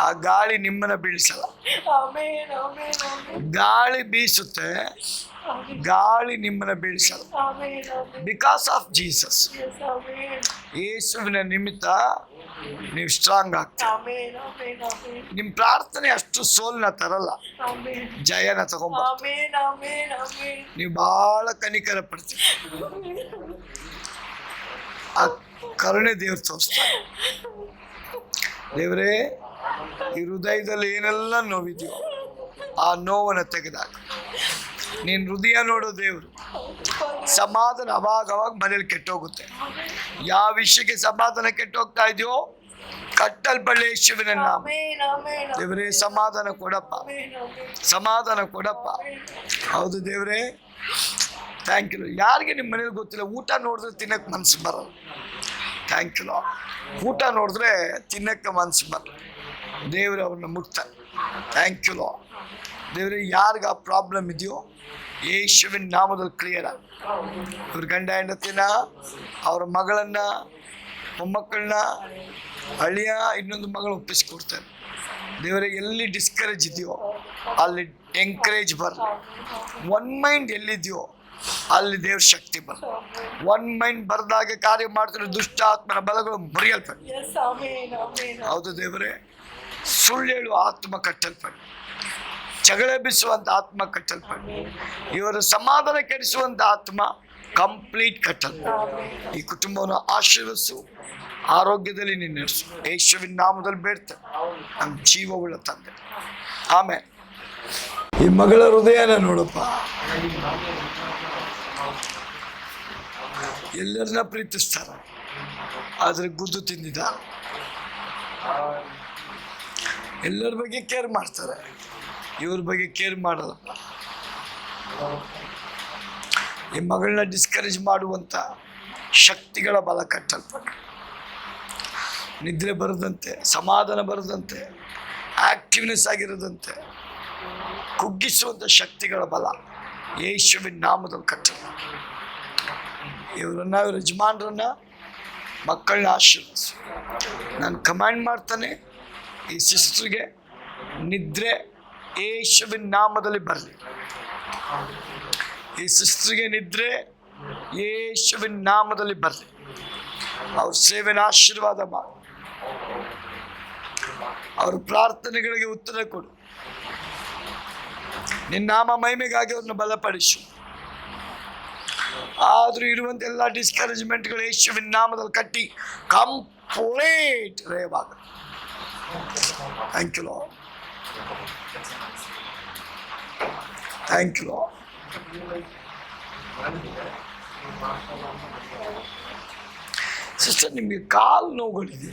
ಆ ಗಾಳಿ ನಿಮ್ಮನ್ನ ಬೀಳಿಸಲ್ಲ. Amen. Amen. Amen. ಗಾಳಿ ಬೀಸುತ್ತೆ, ಗಾಳಿ ನಿಮ್ಮನ್ನ ಬೀಳಿಸಲ್ಲ. Amen. Amen. Because of Jesus, Yes, Amen. ಯೇಸುವಿನ ನಿಮಿತ್ತ ನೀವು ಸ್ಟ್ರಾಂಗ್ ಆಗ್ತೀರ. Amen. Amen. Amen. ನಿಮ್ಮ ಪ್ರಾರ್ಥನೆ ಅಷ್ಟು ಸೋಲ್ನ ತರಲ್ಲ, Amen. ಜಯನ ತಗೊಂಬ. Amen. Amen. Amen. ನೀವು ಬಹಳ ಕನಿಕರ ಪಡ್ತೀರಿ. ಆ ಕರುಣೆ ದೇವ್ರು ತೋರಿಸ್ತಾರೆ. ದೇವರೇ, ಈ ಹೃದಯದಲ್ಲಿ ಏನೆಲ್ಲ ನೋವಿದೆಯೋ ಆ ನೋವನ್ನು ತೆಗೆದಾಗ ನೀನು ಹೃದಯ ನೋಡೋ ದೇವರು. ಸಮಾಧಾನ ಅವಾಗ ಮನೇಲಿ ಕೆಟ್ಟೋಗುತ್ತೆ. ಯಾವ ವಿಷಯಕ್ಕೆ ಸಮಾಧಾನ ಕೆಟ್ಟೋಗ್ತಾ ಇದೆಯೋ ಕಟ್ಟಲ್ಪಳ್ಳಿ ಯೇಸುವಿನ ನಾಮ. Amen. Amen. ದೇವರೇ, ಸಮಾಧಾನ ಕೊಡಪ್ಪ, Amen. Amen. ಸಮಾಧಾನ ಕೊಡಪ್ಪ. ಹೌದು ದೇವರೇ, ಥ್ಯಾಂಕ್ ಯು. ಯಾರಿಗೆ ನಿಮ್ಮ ಮನೇಲಿ ಗೊತ್ತಿಲ್ಲ, ಊಟ ನೋಡಿದ್ರೆ ತಿನ್ನಕ್ಕೆ ಮನಸ್ಸು ಬರಲ್ಲ. Thank you. ಊಟ ನೋಡಿದ್ರೆ ತಿನ್ನಕ್ಕೆ ಮನಸ್ಸು ಬರಲ್ಲ. ದೇವರು ಅವ್ರನ್ನ ಮುಟ್ತಾರೆ. ಥ್ಯಾಂಕ್ ಯು ಲಾ. ದೇವರೇ, ಯಾರಿಗೆ ಆ ಪ್ರಾಬ್ಲಮ್ ಇದೆಯೋ ಯೇಸುವಿನ ನಾಮದಲ್ಲಿ ಕ್ಲಿಯರ್ ಆಗ. ಇವ್ರ ಗಂಡ ಹೆಂಡತಿನ, ಅವ್ರ ಮಗಳನ್ನ, ಮೊಮ್ಮಕ್ಕಳನ್ನ, ಅಳಿಯ ಇನ್ನೊಂದು ಮಗಳು ಒಪ್ಪಿಸ್ಕೊಡ್ತಾರೆ. ದೇವರೇ, ಎಲ್ಲಿ ಡಿಸ್ಕರೇಜ್ ಇದೆಯೋ ಅಲ್ಲಿ ಎಂಕರೇಜ್ ಬರಲಿ. ಒನ್ ಮೈಂಡ್ ಎಲ್ಲಿದೆಯೋ ಅಲ್ಲಿ ದೇವ್ರ ಶಕ್ತಿ ಬರಲಿ. ಒನ್ ಮೈಂಡ್ ಬರದಾಗೆ ಕಾರ್ಯ ಮಾಡ್ತಿರೋ ದುಷ್ಟ ಆತ್ಮನ ಬಲಗಳು ಮುರಿಯಲ್ಪಟ್ಟು. Yes, Amen. Amen. ಹೌದು ದೇವರೇ, ಸುಳ್ಳು ಹೇಳುವ ಆತ್ಮ ಕಟ್ಟಲ್ಪಟ್ಟು, ಜಗಳ ಬಿಸುವಂತ ಆತ್ಮ ಕಟ್ಟಲ್ಪಟ್ಟು, ಇವರ ಸಮಾಧಾನ ಕೆಡಿಸುವಂತ ಆತ್ಮ ಕಂಪ್ಲೀಟ್ ಕಟ್ಟಲ್ಪಟ್ಟು. ಈ ಕುಟುಂಬವನ್ನು ಆಶೀರ್ವದಿಸು, ಆರೋಗ್ಯದಲ್ಲಿ ನೀನು ನಡೆಸು. ಯೇಸುವಿನ ನಾಮದಲ್ಲಿ ಬೇಡ್ತೇನೆ, ನಮ್ಮ ಜೀವವುಳ್ಳ ತಂದೆ. ಆಮೇಲೆ ಈ ಮಗಳ ಹೃದಯನ ನೋಡಪ್ಪ. ಎಲ್ಲರನ್ನ ಪ್ರೀತಿಸ್ತಾರ, ಆದ್ರೆ ಗುದ್ದು ತಿಂದಿದ. ಎಲ್ಲರ ಬಗ್ಗೆ ಕೇರ್ ಮಾಡ್ತಾರೆ, ಇವ್ರ ಬಗ್ಗೆ ಕೇರ್ ಮಾಡಲ್ಲಪ್ಪ. ಈ ಮಗಳನ್ನ ಡಿಸ್ಕರೇಜ್ ಮಾಡುವಂತ ಶಕ್ತಿಗಳ ಬಲ ಕಟ್ಟಲ್ಪಟ್ಟು, ನಿದ್ರೆ ಬರದಂತೆ, ಸಮಾಧಾನ ಬರದಂತೆ, ಆಕ್ಟಿವ್ನೆಸ್ ಆಗಿರದಂತೆ ಕುಗ್ಗಿಸುವಂಥ ಶಕ್ತಿಗಳ ಬಲ ಯೇಸುವಿನ ನಾಮದಲ್ಲಿ ಕಟ್ಟಲು. ಇವರನ್ನ, ಇವ್ರ ಯಜಮಾನರನ್ನ, ಮಕ್ಕಳನ್ನ ಆಶೀರ್ವದಿಸು. ನಾನು ಕಮಾಂಡ್ ಮಾಡ್ತಾನೆ, ಈ ಸಿಸ್ಟ್ರಿಗೆ ನಿದ್ರೆ ಯೇಸುವಿನ ನಾಮದಲ್ಲಿ ಬರಲಿ. ಈ ಸಿಸ್ಟರ್ಗೆ ನಿದ್ರೆ ಯೇಸುವಿನ ನಾಮದಲ್ಲಿ ಬರಲಿ. ಅವ್ರ ಸೇವೆನ ಆಶೀರ್ವಾದ ಮಾಡು. ಅವ್ರ ಪ್ರಾರ್ಥನೆಗಳಿಗೆ ಉತ್ತರ ಕೊಡು. ನಿನ್ನ ನಾಮ ಮಹಿಮೆಗಾಗಿ ಅವ್ರನ್ನ ಬಲಪಡಿಸು. ಆದ್ರೂ ಇರುವಂತ ಎಲ್ಲ ಡಿಸ್ಕರೇಜ್ಮೆಂಟ್ಗಳು ಯೇಸುವಿನ ನಾಮದಲ್ಲಿ ಕಟ್ಟಿ ಕಂಪ್ಲೀಟ್ ರೇವಾಗ. Thank you Lord. Thank you Lord. Sister, ನಿಮಗೆ ಕಾಲು ನೋವುಗಳಿದೆ.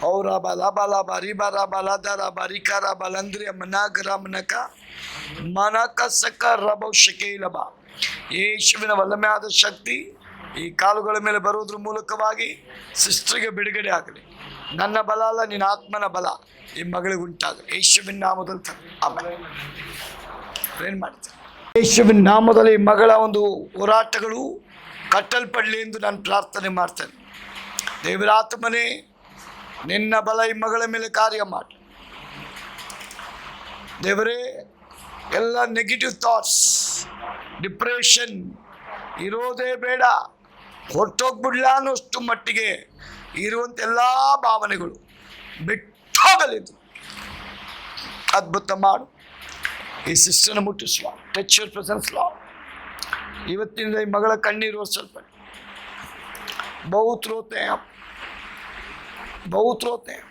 ಔರ ಬಲ ಬಲ ಬರಿ ಬರ ಬಲ ದರ ಬರಿ ಕರ ಬಲಂದ್ರಿಯ ಮನಗರ ಮನಕ ಮನಕ ಸಕ ರಭೌಶಕೇಲಬ. ಯೇಸುವಿನ ವಲ್ಲಮೆಯಾದ ಶಕ್ತಿ ಈ ಕಾಲುಗಳ ಮೇಲೆ ಬರುವುದ್ರ ಮೂಲಕವಾಗಿ ಸಿಸ್ಟರ್ಗೆ ಬಿಡುಗಡೆ ಆಗಲಿ. ನನ್ನ ಬಲ ಅಲ್ಲ, ನಿನ್ನ ಆತ್ಮನ ಬಲ ಈ ಮಗಳಿಗೆ ಉಂಟಾಗಲಿ. ಯೇಸುವಿನ ನಾಮದಲ್ಲಿ ಆಮೇಲೆ ಏನ್ ಮಾಡ್ತೀನಿ. ಯೇಸುವಿನ ನಾಮದಲ್ಲಿ ಮಗಳ ಒಂದು ಹೋರಾಟಗಳು ಕಟ್ಟಲ್ಪಡಲಿ ಎಂದು ನಾನು ಪ್ರಾರ್ಥನೆ ಮಾಡ್ತೇನೆ. ದೇವರ ಆತ್ಮನೇ, ನಿನ್ನ ಬಲ ಈ ಮಗಳ ಮೇಲೆ ಕಾರ್ಯ ಮಾಡಿ. ದೇವರೇ, ಎಲ್ಲ ನೆಗೆಟಿವ್ ಥಾಟ್ಸ್, ಡಿಪ್ರೆಷನ್ ಇರೋದೇ ಬೇಡ, ಹೊರಟೋಗ್ಬಿಡ್ಲ ಅನ್ನೋಷ್ಟು ಮಟ್ಟಿಗೆ ಇರುವಂಥ ಎಲ್ಲ ಭಾವನೆಗಳು ಬಿಟ್ಟೋಗಲಿದ್ದು ಅದ್ಭುತ ಮಾಡು. ಈ ಸಿಸ್ಟರ್ನ ಮುಟ್ಟಿಸುವ. Touch your presence Lord. ಇವತ್ತಿನಿಂದ ಈ ಮಗಳ ಕಣ್ಣೀರು ಒರೆಸಲ್ಪ. बहुत रोते हैं आप, बहुत रोते हैं.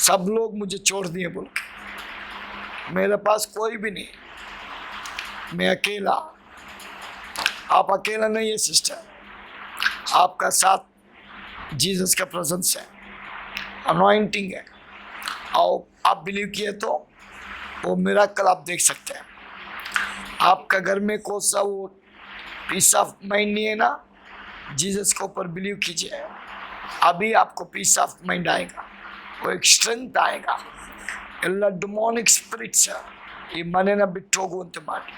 सब लोग मुझे छोड़ दिए बोल के, मेरे पास कोई भी नहीं, मैं अकेला. आप अकेला नहीं है सिस्टर, आपका साथ जीसस का प्रेजेंस है, अनॉइंटिंग है. और आप बिलीव किए तो वो मिराकल आप देख सकते हैं. आपका घर में कौन सा वो पीस ऑफ माइंड नहीं है ना, जीसस के ऊपर बिलीव कीजिए. अभी आपको पीस ऑफ माइंड आएगा, वो एक स्ट्रेंथ आएगा. ಎಲ್ಲ ಡಿಮಾನಿಕ್ ಸ್ಪಿರಿಟ್ಸ್ ಈ ಮನೆನ ಬಿಟ್ಟು ಹೋಗುವಂತೆ ಮಾಡಿ,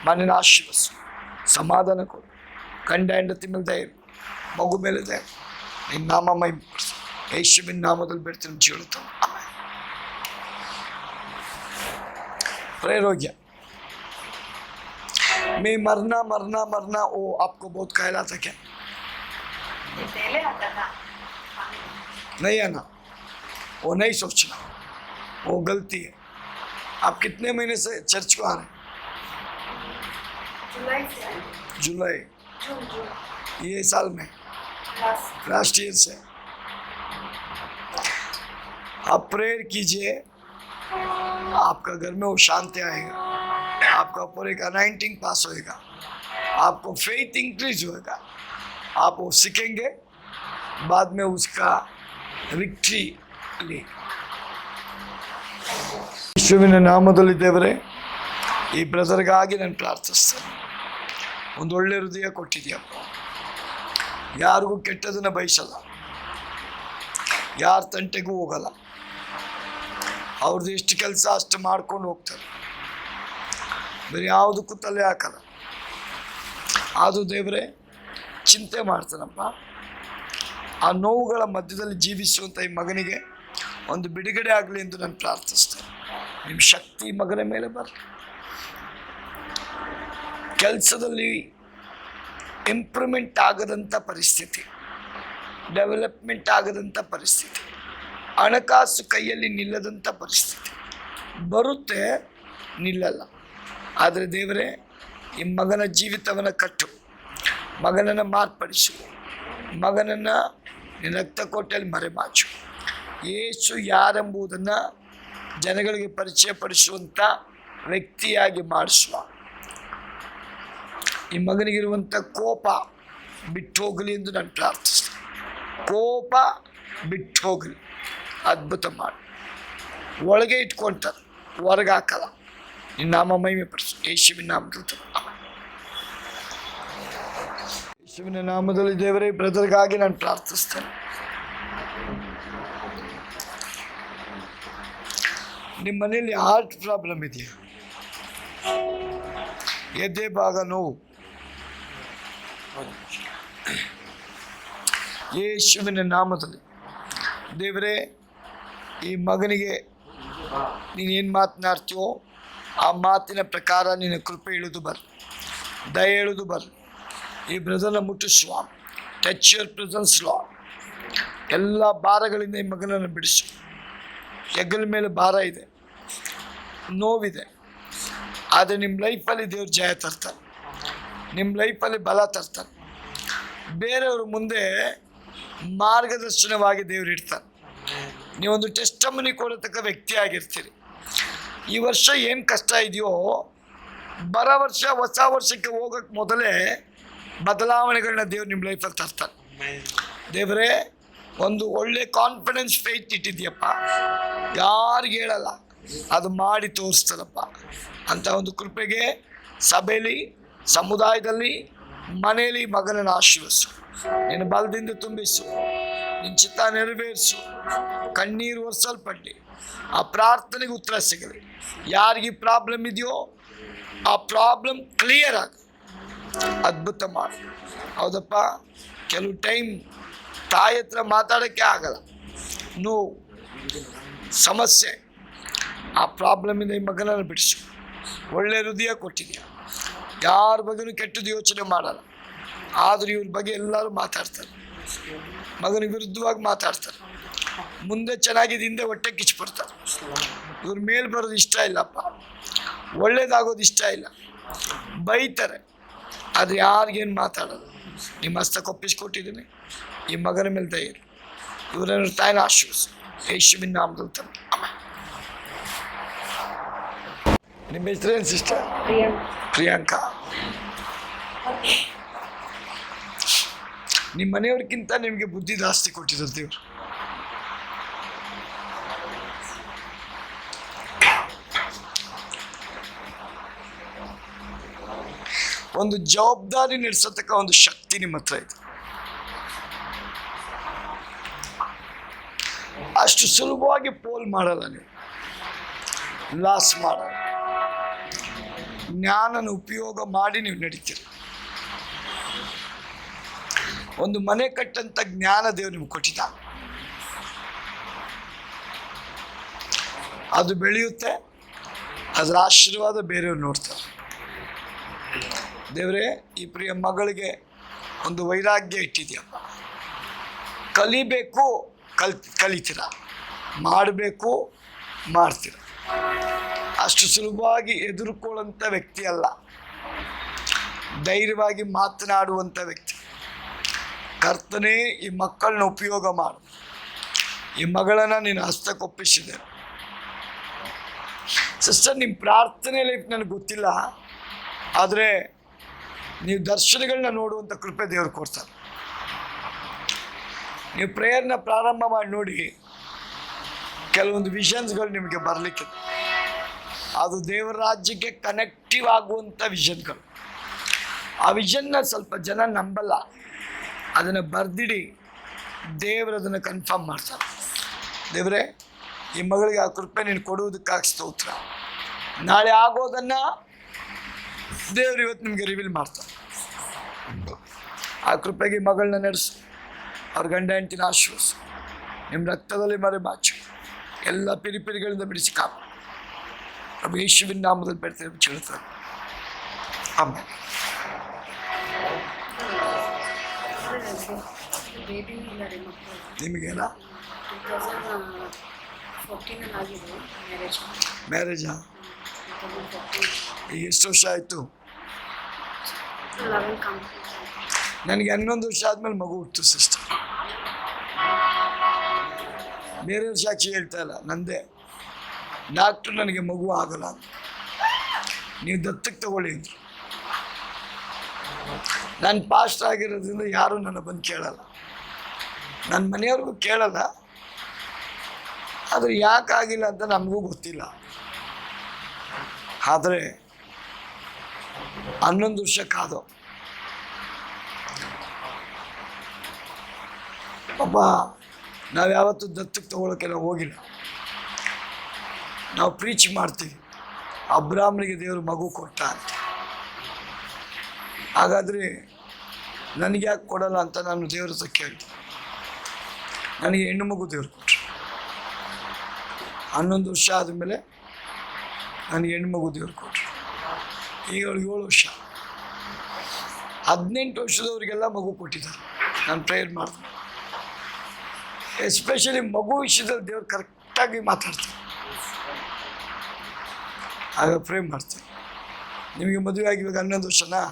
ಮನೆನ ಆಶೀರ್ವದಿಸು, ಸಮಾಧಾನ ಕೊಡು. ಗಂಡ ಹೆಂಡತಿ ಮೇಲೆ ದಯ, ಮಗು ಮೇಲೆ ದಯ. ನಿನ್ನ ನಾಮ ಮಹಿಮೆಪಡಿಸು. ಯೇಸುವಿನ ನಾಮದಲ್ಲಿ ಬಿಡ್ತೀನಿ ಜೀವಿತ. प्रेयर हो गया. मैं मरना मरना मरना वो आपको बहुत कहलाता क्या? नहीं है ना, वो नहीं सोचना, वो गलती है. आप कितने महीने से चर्च को आ रहे हैं? जुलाई. ये साल में लास्ट ईयर से. आप प्रेयर कीजिए, आपका घर में वो शांति आएगा, आपका ऊपर एक अनाइंटिंग पास होएगा, आपको फेथ इंक्रीज होएगा, आप वो सीखेंगे, बाद में उसका विक्ट्री ले. ಯೇಸುವಿನ ನಾಮದಲ್ಲಿ ದೇವರೇ, ಈ ಬ್ರದರ್ಗಾಗಿ ನಾನು ಪ್ರಾರ್ಥಿಸ್ತೇನೆ. ಒಂದು ಒಳ್ಳೆ ಹೃದಯ ಕೊಟ್ಟಿದ್ಯಪ್ಪ. ಯಾರಿಗೂ ಕೆಟ್ಟದನ್ನು ಬಯಸಲ್ಲ, ಯಾರ ತಂಟೆಗೂ ಹೋಗಲ್ಲ. ಅವ್ರದ್ದು ಎಷ್ಟು ಕೆಲಸ ಅಷ್ಟು ಮಾಡ್ಕೊಂಡು ಹೋಗ್ತಾರೆ, ಬೇರೆ ಯಾವುದಕ್ಕೂ ತಲೆ ಹಾಕಲ್ಲ. ಅದು ದೇವರೇ ಚಿಂತೆ ಮಾಡ್ತಾನಪ್ಪ. ಆ ನೋವುಗಳ ಮಧ್ಯದಲ್ಲಿ ಜೀವಿಸುವಂಥ ಈ ಮಗನಿಗೆ ಒಂದು ಬಿಡುಗಡೆ ಆಗಲಿ ಎಂದು ನಾನು ಪ್ರಾರ್ಥಿಸ್ತೇನೆ. ನಿಮ್ಮ ಶಕ್ತಿ ಮಗನ ಮೇಲೆ ಬರಲಿ. ಕೆಲಸದಲ್ಲಿ ಇಂಪ್ರೂವ್ಮೆಂಟ್ ಆಗದಂಥ ಪರಿಸ್ಥಿತಿ, ಡೆವಲಪ್ಮೆಂಟ್ ಆಗದಂಥ ಪರಿಸ್ಥಿತಿ, ಹಣಕಾಸು ಕೈಯಲ್ಲಿ ನಿಲ್ಲದಂಥ ಪರಿಸ್ಥಿತಿ ಬರುತ್ತೆ, ನಿಲ್ಲಲ್ಲ. ಆದರೆ ದೇವರೇ, ಈ ಮಗನ ಜೀವಿತವನ್ನು ಕಟ್ಟು, ಮಗನನ್ನು ಮಾರ್ಪಡಿಸು, ಮಗನನ್ನು ನಿನ್ನ ರಕ್ತಕೋಟೆಯಲ್ಲಿ ಮರೆಮಾಚು. ಯೇಸು ಯಾರೆಂಬುದನ್ನು ಜನಗಳಿಗೆ ಪರಿಚಯ ಪಡಿಸುವಂಥ ವ್ಯಕ್ತಿಯಾಗಿ ಮಾಡಿಸುವ. ಈ ಮಗನಿಗಿರುವಂಥ ಕೋಪ ಬಿಟ್ಟು ಹೋಗಲಿ ಎಂದು ನಾನು ಪ್ರಾರ್ಥಿಸ್ತೇನೆ. ಕೋಪ ಬಿಟ್ಟು ಹೋಗಲಿ, ಅದ್ಭುತ ಮಾಡಿ. ಒಳಗೆ ಇಟ್ಕೊಂತಾರೆ, ಹೊರಗೆ ಹಾಕಲ್ಲ. ನಿನ್ನ ನಾಮ ಮಹಿಮೆ ಪಡಿಸು. ಯೇಸುವಿನ ನಾಮದಲ್ಲಿ, ಯೇಸುವಿನ ನಾಮದಲ್ಲಿ ದೇವರೇ, ಬ್ರದರ್ಗಾಗಿ ನಾನು ಪ್ರಾರ್ಥಿಸ್ತೇನೆ. ನಿಮ್ಮ ಮನೆಯಲ್ಲಿ ಹಾರ್ಟ್ ಪ್ರಾಬ್ಲಮ್ ಇದೆಯಾ? ಎದೆ ಭಾಗ ನೋವು, ಯೇಸುವಿನ ನಾಮದಲ್ಲಿ ದೇವರೇ, ಈ ಮಗನಿಗೆ ನೀನೇನು ಮಾತನಾಡ್ತೀವೋ ಆ ಮಾತಿನ ಪ್ರಕಾರ ನಿನ್ನ ಕೃಪೆ ಇಳಿದು ಬರಲಿ, ದಯ ಇಳಿದು ಬರಲಿ. ಈ ಬ್ರದರ್ನ ಮುಟ್ಟು ಸ್ವಾಮಿ, ಟಚ್ ಯುವರ್ ಪ್ರೆಸೆನ್ಸ್ ಲಾರ್ಡ್. ಎಲ್ಲ ಭಾರಗಳಿಂದ ಈ ಮಗನನ್ನು ಬಿಡಿಸು. ಹೆಗಲ ಮೇಲೆ ಭಾರ ಇದೆ, ನೋವಿದೆ, ಆದರೆ ನಿಮ್ಮ ಲೈಫಲ್ಲಿ ದೇವ್ರು ಜಯ ತರ್ತಾನೆ, ನಿಮ್ಮ ಲೈಫಲ್ಲಿ ಬಲ ತರ್ತಾನೆ. ಬೇರೆಯವ್ರ ಮುಂದೆ ಮಾರ್ಗದರ್ಶನವಾಗಿ ದೇವ್ರು ಇರ್ತಾನೆ. ನೀವೊಂದು ಟೆಸ್ಟಮನಿ ಕೊಡತಕ್ಕ ವ್ಯಕ್ತಿ ಆಗಿರ್ತೀರಿ. ಈ ವರ್ಷ ಏನು ಕಷ್ಟ ಇದೆಯೋ, ಬರೋ ವರ್ಷ ಹೊಸ ವರ್ಷಕ್ಕೆ ಹೋಗೋಕ್ಕೆ ಮೊದಲೇ ಬದಲಾವಣೆಗಳನ್ನ ದೇವ್ರು ನಿಮ್ಮ ಲೈಫಲ್ಲಿ ತರ್ತಾನೆ. ದೇವರೇ, ಒಂದು ಒಳ್ಳೆ ಕಾನ್ಫಿಡೆನ್ಸ್ ಫೇತ್ ಇಟ್ಟಿದ್ಯಪ್ಪ, ಯಾರಿಗೆ ಹೇಳಲ್ಲ, ಅದು ಮಾಡಿ ತೋರಿಸ್ತಾರಪ್ಪ ಅಂತ ಒಂದು ಕೃಪೆಗೆ ಸಭೆಯಲ್ಲಿ, ಸಮುದಾಯದಲ್ಲಿ, ಮನೆಯಲ್ಲಿ ಮಗನನ್ನು ಆಶೀರ್ವದಿಸು. ನಿನ್ನ ಬಲದಿಂದ ತುಂಬಿಸು, ನಿನ್ನ ಚಿತ್ತ ನೆರವೇರಿಸು. ಕಣ್ಣೀರು ಒರೆಸಲ್ಪಟ್ಟು ಆ ಪ್ರಾರ್ಥನೆಗೆ ಉತ್ತರ ಸಿಗಲಿ. ಯಾರಿಗೆ ಪ್ರಾಬ್ಲಮ್ ಇದೆಯೋ ಆ ಪ್ರಾಬ್ಲಮ್ ಕ್ಲಿಯರ್ ಆಗಿ ಅದ್ಭುತ ಮಾಡಿ. ಹೌದಪ್ಪ, ಕೆಲವು ಟೈಮ್ ತಾಯಿ ಹತ್ರ ಮಾತಾಡೋಕ್ಕೆ ಆಗಲ್ಲ, ನೋವು, ಸಮಸ್ಯೆ, ಆ ಪ್ರಾಬ್ಲಮಿಂದ ಈ ಮಗನನ್ನು ಬಿಡಿಸು. ಒಳ್ಳೆ ಹೃದಯ ಕೊಟ್ಟಿದೆಯಾ, ಯಾರ ಬಗ್ಗೆನೂ ಕೆಟ್ಟದ್ದು ಯೋಚನೆ ಮಾಡಲ್ಲ. ಆದರೂ ಇವ್ರ ಬಗ್ಗೆ ಎಲ್ಲರೂ ಮಾತಾಡ್ತಾರೆ, ಮಗನಿಗೆ ವಿರುದ್ಧವಾಗಿ ಮಾತಾಡ್ತಾರೆ. ಮುಂದೆ ಚೆನ್ನಾಗಿದೆ, ಹಿಂದೆ ಹೊಟ್ಟೆ ಕಿಚ್ಚಿಬಿಡ್ತಾರೆ. ಇವ್ರ ಮೇಲೆ ಬರೋದು ಇಷ್ಟ ಇಲ್ಲಪ್ಪ, ಒಳ್ಳೇದಾಗೋದು ಇಷ್ಟ ಇಲ್ಲ, ಬೈತಾರೆ. ಆದರೆ ಯಾರಿಗೇನು ಮಾತಾಡೋದು. ನಿಮ್ಮ ಹಸ್ತ ಕೊಪ್ಪಿಸ್ಕೊಟ್ಟಿದ್ದೀನಿ, ಈ ಮಗನ ಮೇಲೆ ಧೈರ್ಯ. ಇವರನ್ನು ತಾಯಿನ ಆಶೀರ್ವದಿಸು, ಯೇಸುವಿನ ನಾಮದಲ್ಲಿ ತಂದೆ, ಆಮೆನ್. ನಿಮ್ಮ ಹೆಸರೇನು ಸಿಸ್ಟರ್? ಪ್ರಿಯಾಂಕಾ. ನಿಮ್ಮ ಮನೆಯವ್ರಿಗಿಂತ ನಿಮಗೆ ಬುದ್ಧಿ ಜಾಸ್ತಿ ಕೊಟ್ಟಿದ್ದಾರೆ ದೇವರು. ಒಂದು ಜವಾಬ್ದಾರಿ ನಡೆಸತಕ್ಕ ಒಂದು ಶಕ್ತಿ ನಿಮ್ಮ ಹತ್ರ ಇದೆ. ಅಷ್ಟು ಸುಲಭವಾಗಿ ಪೋಲ್ ಮಾಡಲ್ಲ ನೀವು, ಲಾಸ್ ಮಾಡಲ್ಲ. ಜ್ಞಾನನ ಉಪಯೋಗ ಮಾಡಿ ನೀವು ನಡೀತೀರಿ. ಒಂದು ಮನೆ ಕಟ್ಟಂತ ಜ್ಞಾನ ದೇವರು ನಿಮ್ಗೆ ಕೊಟ್ಟಿದ್ದ, ಅದು ಬೆಳೆಯುತ್ತೆ, ಅದರ ಆಶೀರ್ವಾದ ಬೇರೆಯವ್ರು ನೋಡ್ತಾರೆ. ದೇವರೇ, ಈ ಪ್ರಿಯ ಮಗಳಿಗೆ ಒಂದು ವೈರಾಗ್ಯ ಇಟ್ಟಿದೆಯಪ್ಪ. ಕಲಿಬೇಕು, ಕಲಿತೀರ, ಮಾಡಬೇಕು, ಮಾಡ್ತೀರ. ಅಷ್ಟು ಸುಲಭವಾಗಿ ಎದುರುಕೊಳ್ಳುವಂಥ ವ್ಯಕ್ತಿ ಅಲ್ಲ, ಧೈರ್ಯವಾಗಿ ಮಾತನಾಡುವಂಥ ವ್ಯಕ್ತಿ. ಕರ್ತನೇ, ಈ ಮಕ್ಕಳನ್ನ ಉಪಯೋಗ ಮಾಡು. ಈ ಮಗಳನ್ನು ನೀನು ಹಸ್ತಕ್ಕೊಪ್ಪಿಸಿದೆ. ಸಿಸ್ಟರ್, ನಿಮ್ಮ ಪ್ರಾರ್ಥನೆ ಲೈಫ್ ನನಗೆ ಗೊತ್ತಿಲ್ಲ, ಆದರೆ ನೀವು ದರ್ಶನಗಳನ್ನ ನೋಡುವಂಥ ಕೃಪೆ ದೇವರು ಕೊಡ್ತಾರೆ. ನೀವು ಪ್ರೇಯರ್ನ ಪ್ರಾರಂಭ ಮಾಡಿ ನೋಡಿ, ಕೆಲವೊಂದು ವಿಷನ್ಸ್ಗಳು ನಿಮಗೆ ಬರಲಿಕ್ಕೆ, ಅದು ದೇವರ ರಾಜ್ಯಕ್ಕೆ ಕನೆಕ್ಟಿವ್ ಆಗುವಂಥ ವಿಷನ್ಗಳು. ಆ ವಿಷನ್ನ ಸ್ವಲ್ಪ ಜನ ನಂಬಲ್ಲ, ಅದನ್ನು ಬರೆದಿಡಿ, ದೇವರು ಅದನ್ನು ಕನ್ಫರ್ಮ್ ಮಾಡ್ತಾರೆ. ದೇವರೇ, ಈ ಮಗಳಿಗೆ ಆ ಕೃಪೆ ನೀನು ಕೊಡುವುದಕ್ಕಾಗಿ ಸ್ತೋತ್ರ. ನಾಳೆ ಆಗೋದನ್ನು ದೇವರು ಇವತ್ತು ನಿಮಗೆ ರಿವೀಲ್ ಮಾಡ್ತಾರೆ. ಆ ಕೃಪೆಗೆ ಮಗಳನ್ನ ನಡೆಸು, ಅವ್ರ ಗಂಡ ಹೆಂಡತಿನ ಆಶ್ವಾಸ ನಿಮ್ಮ ರಕ್ತದಲ್ಲಿ ಮರೆಮಾಚು, ಎಲ್ಲ ಪಿರಿಪಿರಿಗಳಿಂದ ಬಿಡಿಸಿ ಕಾಪು. ಪ್ರಭು ಯೇಸುವಿನ ನಾಮದಲ್ಲಿ ಬೇಡ್ತೇವೆ, ಕೇಳ್ತಾರೆ. ಆಮೇಲೆ ನಿಮಗೇನ ಮ್ಯಾರೇಜಾ? ಈಗ ಎಷ್ಟು ವರ್ಷ ಆಯಿತು? ನನಗೆ 11 ವರ್ಷ ಆದಮೇಲೆ ಮಗು ಹುಟ್ಟು ಸಿಸ್ಟರ್. ಬೇರೆಯವ್ರ ಸಾಕ್ಷಿ ಹೇಳ್ತಾ ಇಲ್ಲ, ನಂದೇ. ಡಾಕ್ಟ್ರು ನನಗೆ ಮಗು ಆಗಲ್ಲ ಅಂತ, ನೀವು ದತ್ತಕ್ಕೆ ತಗೊಳ್ಳಿ ಅಂದರು. ನಾನು ಪಾಸ್ಟ್ ಆಗಿರೋದ್ರಿಂದ ಯಾರೂ ನನ್ನ ಬಂದು ಕೇಳಲ್ಲ, ನನ್ನ ಮನೆಯವ್ರಿಗೂ ಕೇಳಲ್ಲ. ಆದರೆ ಯಾಕಾಗಿಲ್ಲ ಅಂತ ನಮಗೂ ಗೊತ್ತಿಲ್ಲ. ಆದರೆ 11 ವರ್ಷ ಕಾದು ಪಾಪ, ನಾವು ಯಾವತ್ತೂ ದತ್ತಕ್ಕೆ ತಗೊಳ್ಳೋಕ್ಕೆಲ್ಲ ಹೋಗಿಲ್ಲ. ನಾವು ಪ್ರೀಚ್ ಮಾಡ್ತೀವಿ, ಅಬ್ರಾಹ್ಮನಿಗೆ ದೇವರು ಮಗು ಕೊಟ್ಟ ಅಂತ. ಹಾಗಾದರೆ ನನಗೆ ಯಾಕೆ ಕೊಡಲ್ಲ ಅಂತ ನಾನು ದೇವ್ರ ಹತ್ರ ಕೇಳ್ತೀನಿ. ನನಗೆ ಹೆಣ್ಣು ಮಗು ದೇವ್ರು ಕೊಟ್ಟರು. 11 ವರ್ಷ ಆದಮೇಲೆ ನನಗೆ ಹೆಣ್ಣು ಮಗು ದೇವ್ರು ಕೊಟ್ಟರು. ಈಗ ಅವಳಿಗೆ 7 ವರ್ಷ. 18 ವರ್ಷದವರಿಗೆಲ್ಲ ಮಗು ಕೊಟ್ಟಿದ್ದಾರೆ. ನಾನು ಪ್ರೇಯರ್ ಮಾಡಿದೆ. ಎಸ್ಪೆಷಲಿ ಮಗು ವಿಷಯದಲ್ಲಿ ದೇವ್ರು ಕರೆಕ್ಟಾಗಿ ಮಾತಾಡ್ತಾರೆ. ಆಗ ಪ್ರೇ ಮಾಡ್ತೀನಿ. ನಿಮಗೆ ಮದುವೆ ಆಗಿ ಇವಾಗ 11 ವರ್ಷನಾ?